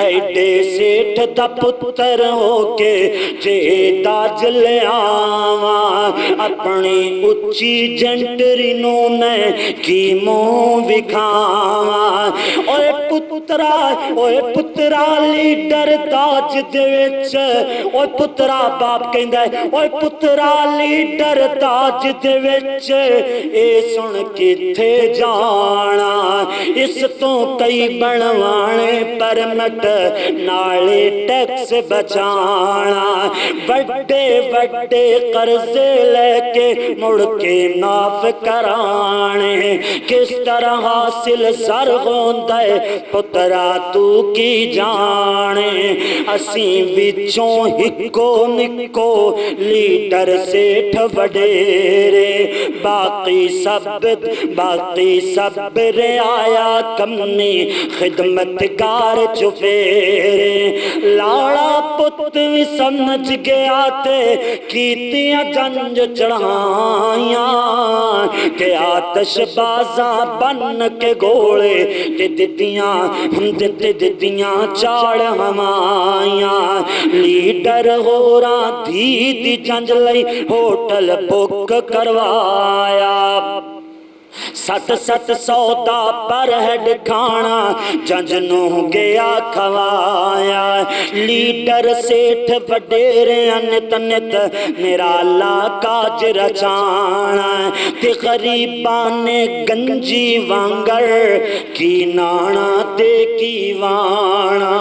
ایڈے سیٹھ دا پتر ہو کے جے داج لے آواں، اپنی اچھی جنٹری نو میں کی منہ وکھاواں، اوے پترا لیڈر داج دے وچ، اوے پترا باپ کہندا ہے اوے پترا لیڈر داج دے وچ، اے سن کتھے جانا، اس تو کئی بنوانے پرمٹ نالے ٹیکس بچانا، بڑے بڑے قرضے لے کے مڑ کے معاف کرانے، کس طرح حاصل سر ہوندہ ہے پترا تو کی جانے، اسیں وچوں ہکو نکو لیڈر سیٹھ وڈیرے، باقی سب رعایا کمی خدمتگار چفیرے، لاڑا پت بھی سمجھ گیا تے کیتیاں جنج چڑھائیاں، کہ آتش بازاں بن کے گوڑے تے ددیاں چاڑ ہمائیاں، لیڈر ہو رہا دی جنج لئی ہوٹل بک کروایا، 60 سودا پر ہیڈ کھانا جنج نو گیا کھوایا لیڈر سیٹھ وڈیریاں نت نت نرالا کاج رچانا تے غریبان گنجی وانگر کی نانا تے کی وانا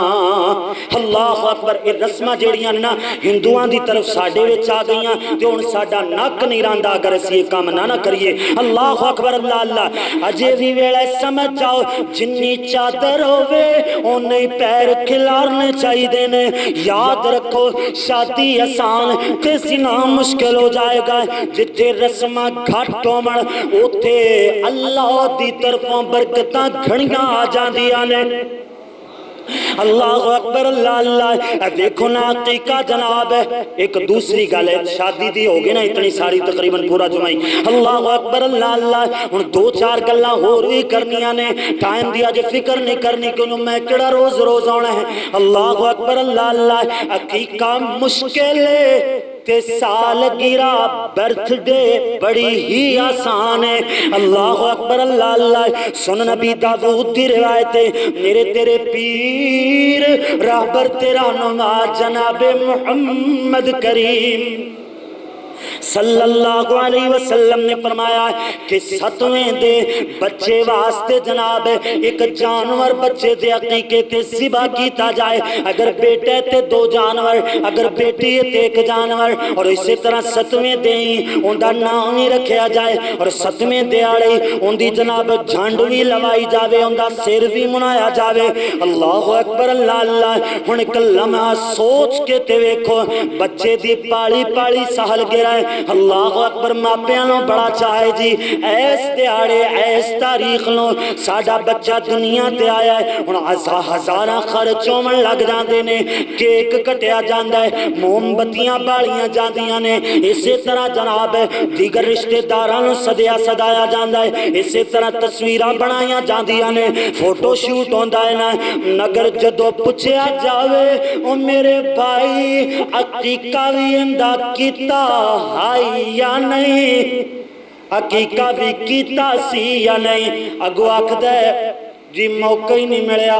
اللہ اکبر اے رسمہ جڑیاں نا ہندوان دی طرف ساڑے وچ آ گئیاں تے ان ساڑا ناک نہیں راندہ اگر اسی یہ کام نہ کریے اللہ اکبر اللہ اللہ اجے بھی ویلے سمجھ جاؤ جنی چادر ہوئے انہیں پیر کھلارنے چاہی دینے یاد رکھو شادی آسان تے سنا مشکل ہو جائے گا جتے رسمہ گھٹوں من اوتے اللہ دی طرفوں برکتاں گھڑیاں آ جان دیا نے اللہ اکبر اللہ اللہ دیکھو نا عقیقہ جناب ہے ایک دوسری گل ہے شادی دی ہوگی نا اتنی ساری تقریباً پورا جمعی اللہ اکبر اللہ اللہ ان دو چار گلہ ہو روی کرنیاں نے ٹائم دیا جو فکر نہیں کرنی کہ میں کڑا روز روز آنا ہے اللہ اکبر اللہ اللہ عقیقہ مشکل ہے تے سال گرا برتھ ڈے بڑی ہی آسان ہے اللہ اکبر اللہ اللہ سن نبی داود دی روایت میرے تیرے پیر رہبر تیرا نما جناب محمد کریم صلی اللہ علیہ وسلم نے فرمایا کہ ستویں دے بچے واسطے جناب ایک جانور بچے دے عقیقے تے ذبح کیتا جائے اگر بیٹے تے دو جانور اگر بیٹی تے ایک جانور اور اسی طرح ستویں دے ان دا نام ہی رکھیا جائے اور ستویں دے آڑے ان دی جناب جھانڈ بھی لوائی جاوے ان دا سر بھی منایا جاوے اللہ اکبر اللہ اللہ ہن ایک لمحہ سوچ کے تے ویکھو بچے دی پالی پالی سہل گرا ہے اللہ اکبر ماپیانوں بڑا چاہے جی ایس دیاڑے ایس تاریخ لوں ساڑھا بچہ دنیا تے آیا ہے انہاں ہزارہ خرچوں من لگ جاندے نے کیک کٹیا جاندہ ہے موم بتیاں باڑیاں جاندیاں نے اسی طرح جناب دیگر رشتہ داران صدیہ صدایا جاندہ ہے اسی طرح تصویرہ بنایاں جاندیاں نے فوٹو شوٹ ہوندہ ہے نا نگر جدو پچھیا جاوے او میرے بھائی عقیقہ بھی اندہ کیتا ہائی یا نہیں عقیقہ بھی کیتا سی یا نہیں اگو آکھ دے جی موقع ہی نہیں ملیا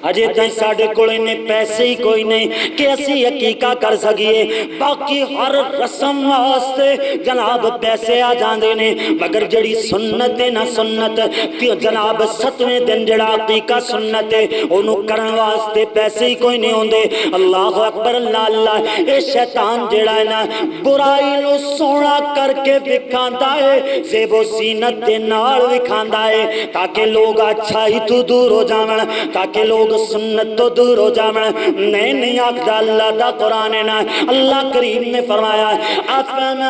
اجے تائیں ساڑھے کوڑے نے پیسے ہی کوئی نہیں کہ اسی عقیقہ کر سکیے باقی ہر رسم واسطے جناب پیسے آ جاندے نے مگر جڑی سنت ہے نا سنت جناب ستویں دن جڑا عقیقہ سنت ہے انہوں کرن واسطے پیسے ہی کوئی نہیں ہوندے اللہ اکبر اللہ اللہ اے شیطان جڑا ہے نا برائی نو سونا کر کے وکھاندا ہے زیب و زینت دے نال وکھاندا ہے تاکہ لوگ اچھائی تو دور ہو جاون تاکہ لوگ سنت تو دور ہو جاویں نہیں آکھدا اللہ دا قرآن ہے نا اللہ کریم نے فرمایا افمن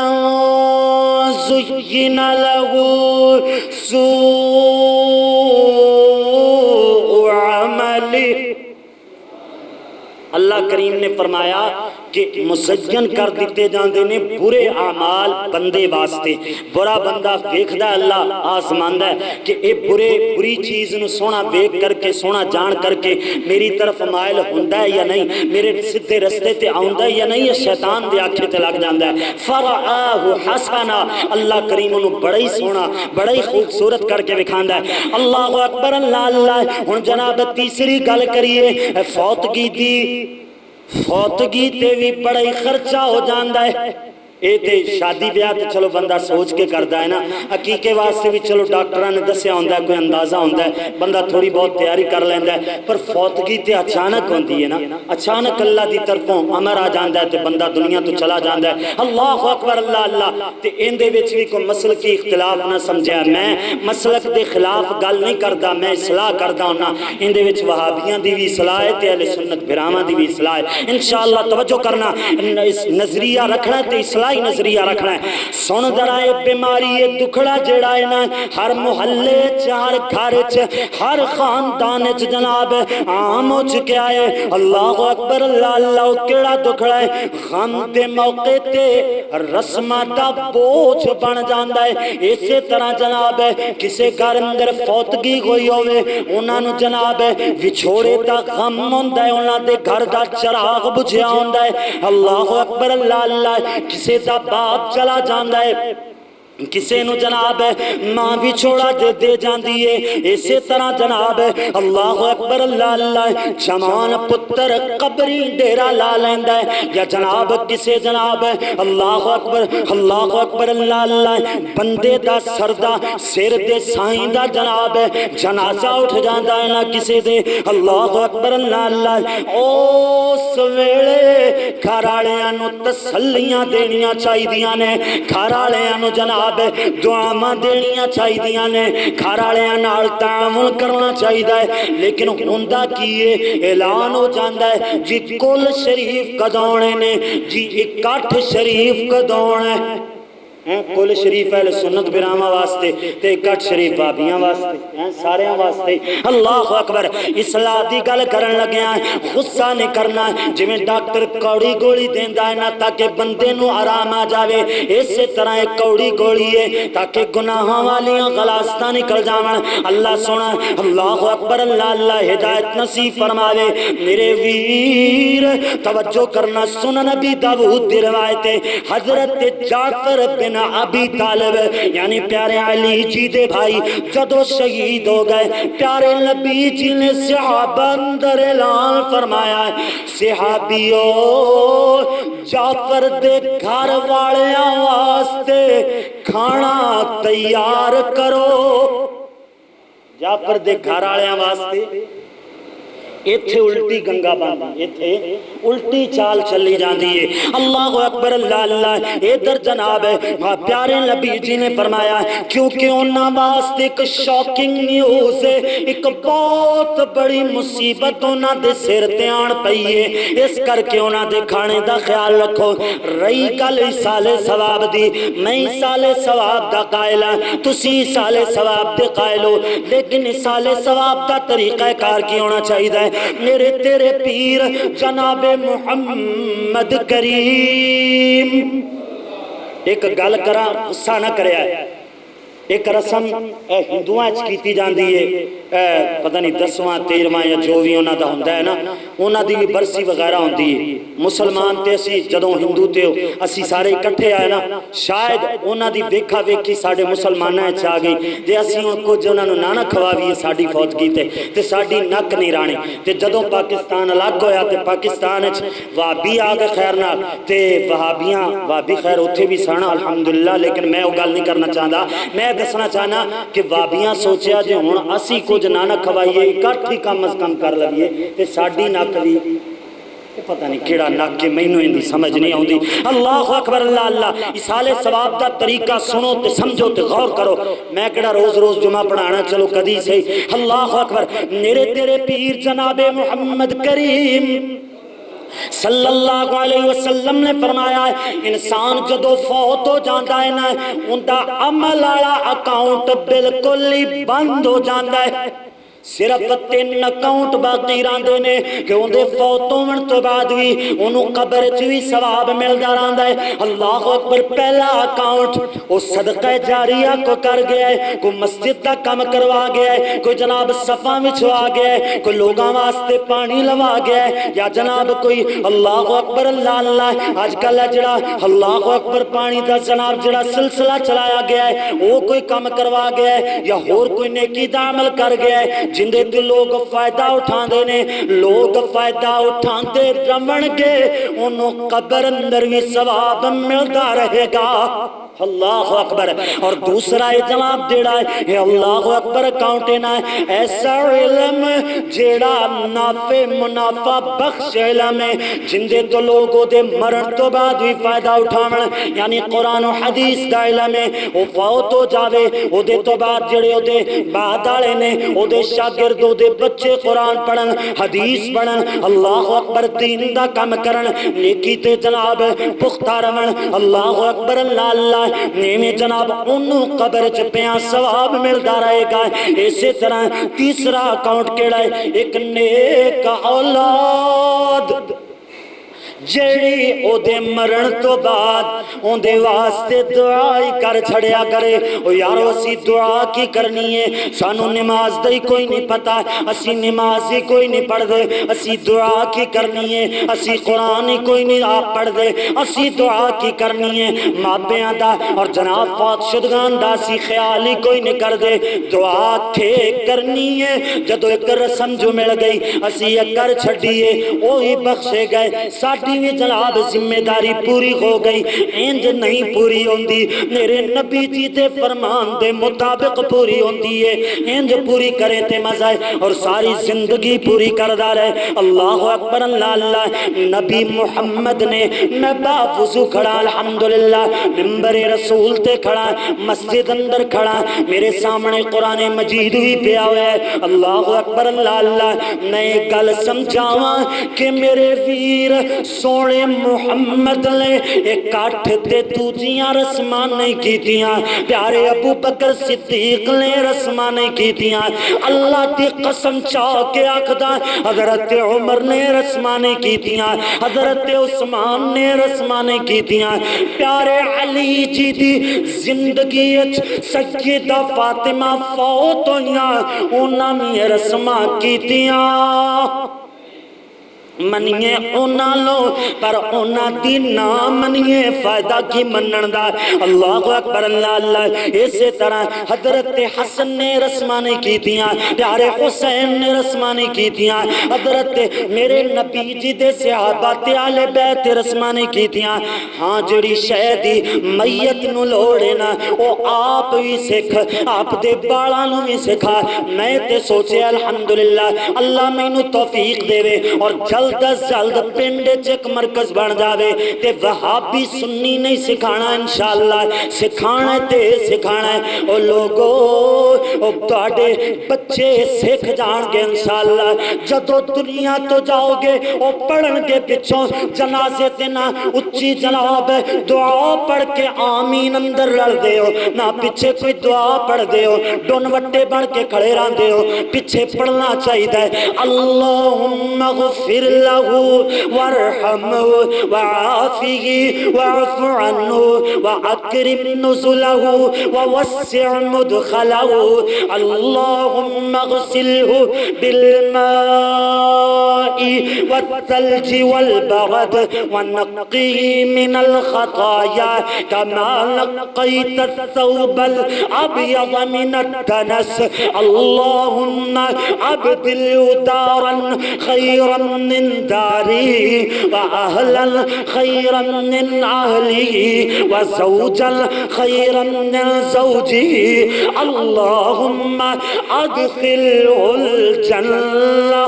زین لہ سوء عملی اللہ کریم نے فرمایا کہ مزین کر دیتے جاندے نے برے اعمال بندے واسطے برا بندہ ویکھدا اللہ آزماندا ہے کہ اے بری چیز نو سونا ویکھ کر کے سونا جان کر کے میری طرف مائل ہوندا ہے یا نہیں میرے سدھے رستے تے آوندا ہے یا نہیں یہ شیطان دے آنکھیں تے لگ جاندا ہے فرآہ حسنا اللہ کریم نو بڑا ہی سونا بڑا ہی خوبصورت کر کے وکھاندا ہے اللہ اکبر اللہ اللہ ہن جناب تیسری گل کریے فوتگی تے بھی بڑا ہی خرچہ ہو جاندہ ہے اے تے شادی بیاہ تے چلو بندہ سوچ کے کردہ ہے نا عقیقے واسطے بھی چلو ڈاکٹران نے دسیا ہوندہ ہے کوئی اندازہ ہوندہ ہے بندہ تھوڑی بہت تیاری کر لیندہ ہے پر فوتگی تے اچانک ہوندی ہے نا اچانک اللہ دی طرفوں امر آ جاندہ ہے تے بندہ دنیا تو چلا جاندہ ہے اللہ اکبر اللہ اللہ تے اندے وچ بھی کوئی مسلک کی اختلاف نہ سمجھا میں مسلک دے خلاف گل نہیں کردہ میں اصلاح کردہ ہونا اندے وچ وہابیاں دی بھی اصلاح ہے تے اہل سنت براہماں دی بھی اصلاح ہے انشاءاللہ توجہ کرنا نظریہ رکھنا تے اصلاح نظریہ رکھنا ہے سن ذرائے بیماری یہ دکھڑا جڑا ہے نا ہر محلے ہر گھر ہر خاندان جناب عام ہو چکا ہے اللہ اکبر اللہ اللہ کیڑا دکھڑا ہے غم دے موقع تے رسمہ دا بوجھ بن جاندا ہے اسی طرح جناب کسے گھر اندر فوتگی ہوئی ہوئے انہاں نو جناب وچھوڑے دا غم ہوندا ہے انہاں دے گھر دا چراغ بجھیا ہوندا ہے اللہ اکبر اللہ اللہ کسے دا باپ چلا جاندہ ہے کسے نو جناب ماں بھی چھوڑا دے جاندی ہے، اسی طرح جناب اللہ اکبر اللہ اللہ جوان پتر قبری ڈیرا لا لیندا ہے، یا جناب کسے جناب اللہ اکبر اللہ اللہ بندے دا سردہ سر دے سائیں دا جناب جنازہ اٹھ جاندا ہے نہ کسے دے اللہ اکبر اللہ اللہ اس ویلے گھر والیاں نو تسلیاں دینیاں چاہیدیاں نے، گھر والیاں نو جناب دعاواں دینیاں چاہیدیاں نے، گھر والیاں نال تعامل کرنا چاہیدا ہے، لیکن ہوندا کی ہے اعلان ہو جاندا ہے جی کل شریف کدونے نے جی اکٹھ شریف کدونے کل شریف اہل سنت براہمہ واسطے تے اکٹھ شریف وابیاں واسطے سارے واسطے اللہ اکبر اصلاح دی گل کرن لگے ہیں، غصہ نہیں کرنا جی میں ڈاکٹر کوڑی گولی دیندا ہے نا تاکہ بندے نو آرام آ جاوے، اسی طرح ایک کوڑی گولی ہے تاکہ گناہاں والیاں غلاستاں نکل جاون۔ اللہ سونا اللہ اکبر اللہ اللہ ہدایت نصیب فرماوے۔ میرے ویر توجہ کرنا، سنن نبی داؤد دی روایت ہے حضرت جعفر بن ابی طالب یعنی پیارے علی جی دے بھائی جدو شہید ہو گئے، پیارے نبی جی نے صحابہ اندر اعلان فرمایا ہے صحابیو جعفر دے گھر والیاں واسطے کھانا تیار کرو، جعفر دے گھر والیاں واسطے ایتھے الٹی گنگا باندھی، ایتھے الٹی چال چلی جاندی ہے۔ اللہ اکبر اللہ اللہ ادھر جناب پیارے نبی جی نے فرمایا کیونکہ انہاں واسطے ایک شاکنگ نیوز ہے، ایک بہت بڑی مصیبت انہاں دے سر تے آن پئی ہے، اس کر کے انہاں دے کھانے دا خیال رکھو۔ رہی گل ایصال ثواب دی، میں ایصال ثواب دا قائل ہاں، تسی ایصال ثواب دے قائل ہو، لیکن ایصال ثواب دا طریقہ کار کی ہونا چاہیے؟ میرے تیرے پیر جناب محمد کریم ایک گل کرا غصہ نہ کریا ہے، ایک رسم ہندوؤں کیتی جاندی ہے، پتہ نہیں 10واں 13واں یا جو بھی انہاں دا ہوندا ہے نا، انہاں دی بھی برسی وغیرہ ہوندی ہے۔ مسلمان تے اسی جدوں ہندو تے اسی سارے اکٹھے آئے نا، شاید انہاں دی ویکھا ویکھی ساڈے مسلماناں وچ آ گئی، جے اسی ہن کچھ انہاں نوں نہ کھواویے ساڈی فوتگی تے ساڈی نک نہیں رانی، تے جدوں پاکستان الگ ہویا تے پاکستان وچ وہابی آ گئے خیر نال تے وہابیاں وہابی خیر اوتھے بھی سن الحمدللہ، لیکن میں وہ گل نہیں کرنا چاہندا، میں دسنا چاہنا کہ وہابیاں سوچیا جے ہن اسی کچھ نہ کھوائیے اکٹھ ہی کم از کم کر لئیے تے ساڈی نک بھی پتہ نہیں کیڑا نک کے مینوں اندی سمجھ نہیں آوندی۔ اللہ اکبر اللہ اللہ ایصال ثواب دا طریقہ سنو تے سمجھو تے غور کرو، میں کیڑا روز روز جمعہ پڑھانا چلو کدی صحیح۔ اللہ اکبر میرے تیرے پیر جناب محمد کریم صلی اللہ علیہ وسلم نے فرمایا ہے انسان جدو فوت ہو جاندہ ہے نا ان دا عمل والا اکاؤنٹ بالکل ہی بند ہو جاندہ ہے، صرف 3 اکاؤنٹ باقی راندے نے کہ ان دے فوت ہونے تو بعد بھی انہوں قبر چوی ثواب ملدا رہندا ہے۔ اللہ اکبر پہلا اکاؤنٹ وہ صدقہ جاریہ کو کر گیا ہے، کوئی مسجد دا کم کروا گیا ہے، کوئی جناب صفا وچھوا گیا ہے، کوئی لوگاں واسطے پانی لوا گیا ہے، یا جناب کوئی اللہ اکبر اللہ اللہ آج کل جڑا اللہ اکبر پانی دا جناب جڑا سلسلہ چلایا گیا ہے وہ کوئی کم کروا گیا ہے، یا اور کوئی نیکی دا عمل کر گیا ہے جندے تو لوگ فائدہ اٹھان دے نے، لوگ فائدہ اٹھان دے رمن گے انہوں قبر اندر بھی ثواب ملتا رہے گا۔ اللہ اکبر۔ اور دوسرا جناب دیڑا ہے اللہ اکبر اکاؤنٹنا ہے ایسا علم جیڑا نافع منافع بخش علم ہے جندے تو لوگوں دے مرن تو بعد بھی فائدہ اٹھاون، یعنی قرآن و حدیث دا علم ہے، وہ فوت ہو جاوے او دے تو بعد جڑے او دے بعد آلے نے او دے شاگرد او دے بچے قرآن پڑھن حدیث پڑھن اللہ اکبر دین دا کم کرن نیکی تے جناب پختہ رون اللہ اکبر اللہ اللہ نیمے جناب انہوں قبر چپیاں ثواب ملتا رہے گا۔ اسی طرح تیسرا اکاؤنٹ کیڑا ہے ایک نیک اولاد، جیڑی او دے مرن تو بعد اون دے واسطے دعا ہی کر چھڑیا کرے. او یارو اسی دعا کی کرنی ہے, سانو نماز دا کوئی نہیں پتا, اسی نماز ہی کوئی نہیں پڑھ دے, اسی دعا کی کرنی ہے, اسی قرآن ہی کوئی نہیں آپ پڑھ دے, اسی دعا کی کرنی ہے, ماپیاں دا اور جناب پاک شدگان دا اسی خیال ہی کوئی نہیں کر دے. دعا تھے کرنی ہے, جدو ایک رسم جو مل گئی اسی ایک کر چھڑیے وہی بخشے گئے. ساڑھی بھی جناب ذمہ داری پوری ہو گئی, انج نہیں پوری ہوندی, میرے نبی جی دے فرمان دے مطابق پوری ہوندی ہے, انج پوری کرے تے مزہ ہے اور ساری زندگی پوری کردہ رہے. اللہ اکبر اللہ اللہ. نبی محمد نے میں باوضو کھڑا الحمدللہ, ممبر رسول تے کھڑا, مسجد اندر کھڑا, میرے سامنے قرآن مجید بھی پیا ہوئے ہے. اللہ اکبر اللہ اللہ. میں گل سمجھاواں کہ میرے ویر سونے محمد نے ایک کاٹھ تے دوجیاں رسمان نہیں کیتیاں, پیارے ابو بکر صدیق نے رسمان نہیں کیتیاں, اللہ دی قسم چاہ کے آکھدا حضرت عمر نے رسمان نہیں کیتیاں, حضرت عثمان نے رسمان نہیں کیتیاں, پیارے علی جی دی زندگی سیدہ فاطمہ فوت ہویاں انہاں نے رسمان کیتیاں. منیے اونا لو پر اونا دی نا منیے فائدہ کی منن دا. اللہ اکبر اللہ اللہ. اسی طرح حضرت حسن نے رسمانی کی دیاں, پیارے حسین نے رسمانی کی دیاں, حضرت میرے نبی جی دے صحابہ آل بیت رسمانی کی دیاں. ہاں جڑی شہدی میت نو لوڑے نا او آپ بھی سکھ, آپ دے بالا نو بھی سکھا. میں تے سوچے الحمدللہ اللہ میں نو توفیق دے وے اور جلد از جلد پنڈے چک مرکز بن جاوے تے وہابی سنی نہیں سکھانا انشاءاللہ, سکھانا تے سکھانا ہے. او لوگو او تواڈے بچے سکھ جان گے انشاءاللہ, جدو دنیا تو جاؤ گے او پڑھن گے پچھوں جنازے تے نہ اچھی جناب دعا پڑھ کے آمین اندر رڑ دے ہو, نہ پیچھے کوئی دعا پڑھ دے ہو, ڈون وٹے بن کے کھڑے رہن دے ہو. پیچھے پڑھنا چاہیے ہے اللہم اغفر له وارحمه وعافه واعف عنه واكرم نزله ووسع مدخله. اللهم اغسله بالماء والثلج والبرد ونقه من الخطايا كما نقيت الثوب الابيض من الدنس. اللهم ابدله دارا خيرا من داري وأهلا خيرا من أهلي وزوجا خيرا من زوجي. اللهم أدخله الجنة.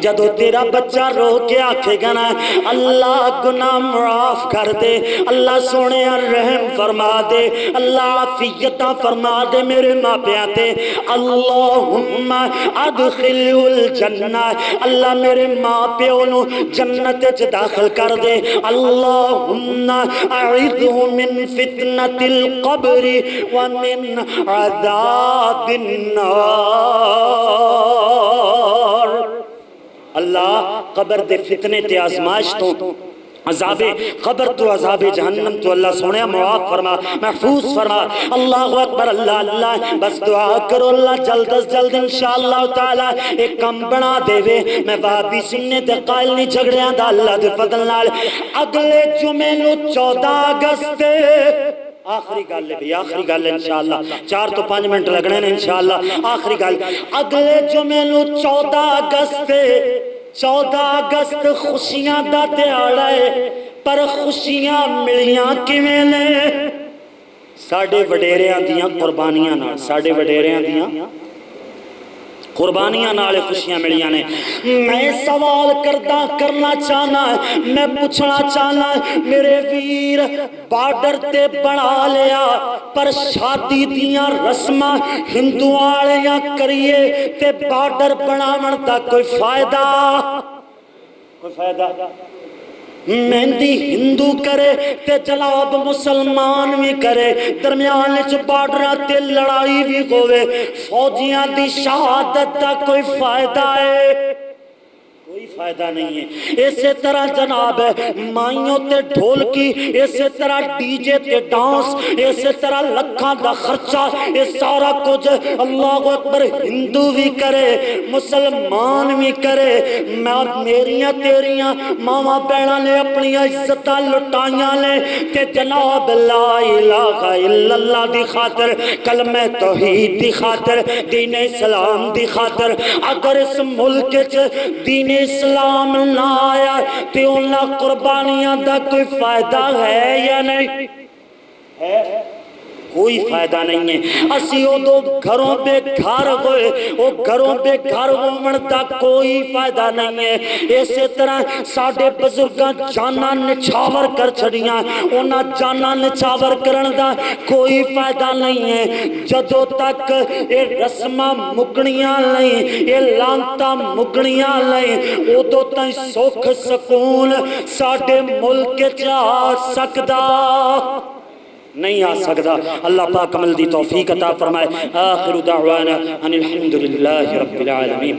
جدو تیرا بچہ رو کے آکھے گا نا اللہ گناہ معاف کر دے, اللہ سونے رحم فرما دے, اللہ عافیتہ فرما دے میرے ماں پیاتے. اللہم ادخلہ الجنہ, اللہ میرے ماں پیو نو جنت چ داخل کر دے. اللہم اعذہ من فتنة القبر ومن عذاب النار. اللہ قبر دے فتنے تے آزمائش تو عذاب قبر تو عذاب جہنم تو اللہ سونے معاف فرما, محفوظ فرما. اللہ اکبر اللہ اللہ. بس دعا کرو اللہ جلد از جلد انشاءاللہ تعالی ایک کم بنا دے وے. میں وہابی سننے تے قائل نہیں جھگڑیاں دا اللہ دے فضل نال. اگلے جمعے نو 14 اگست آخری گل ہے بھی, آخری گل ہے انشاءاللہ, 4 تو 5 منٹ لگنے ہیں انشاءاللہ. آخری گل اگلے جمعے نو 14 اگست 14 اگست خوشیاں دا دیہڑا ہے, پر خوشیاں ملیاں کیویں نے ساڈے وڈیریاں دیاں قربانیاں نال, ساڈے وڈیریاں دیاں قربانیاں نالے خوشیاں ملیاں نے. میں سوال کرنا چاہنا, میں پوچھنا چاہنا, میرے ویر بارڈر تے بنا لیا پر شادی دیاں رسمہ ہندو آلیاں کریے تے بارڈر بناون دا کوئی فائدہ؟ کوئی فائدہ مہندی ہندو کرے تے جلاب مسلمان بھی کرے, درمیان وچ بارڈراں تے لڑائی بھی ہوئے, فوجیاں دی شہادت دا کوئی فائدہ ہے؟ کوئی فائدہ نہیں ہے۔ اسی طرح جناب مائیوں تے ڈھول کی، اسی طرح ڈی جے تے ڈانس، اسی طرح لکھاں دا خرچہ، یہ سارا کچھ اللہ اکبر ہندو بھی کرے مسلمان بھی کرے، میریاں تیریاں ماما بہنا نے اپنی عزتاں لٹائیاں نے کہ جناب لا الہ الا اللہ دی خاطر، کلمہ توحید دی خاطر، دین اسلام دی خاطر۔ اگر اس ملک دین اسلام نہ آیا تو انہاں قربانیاں دا کوئی فائدہ ہے یا نہیں ہے؟ کوئی فائدہ نہیں ہے۔ اسی او دو گھروں بے گھر ہوئے، او گھروں بے گھر ہومن دا کوئی فائدہ نہیں ہے۔ اسی طرح ساڑھے بزرگاں جانا نچھاور کر چھڑیاں، انہاں جانا نچھاور کرن دا کوئی فائدہ نہیں ہے۔ جدوں تک اے رسمہ مکنیاں نہیں، اے لانتا مکنیاں نہیں، او دو تائیں سکھ سکون ساڑھے ملک جا سکدا نہیں آ سکتا۔ اللہ پاک عمل دی توفیق عطا فرمائے۔ آخر دعوانا ان الحمدللہ رب العالمین۔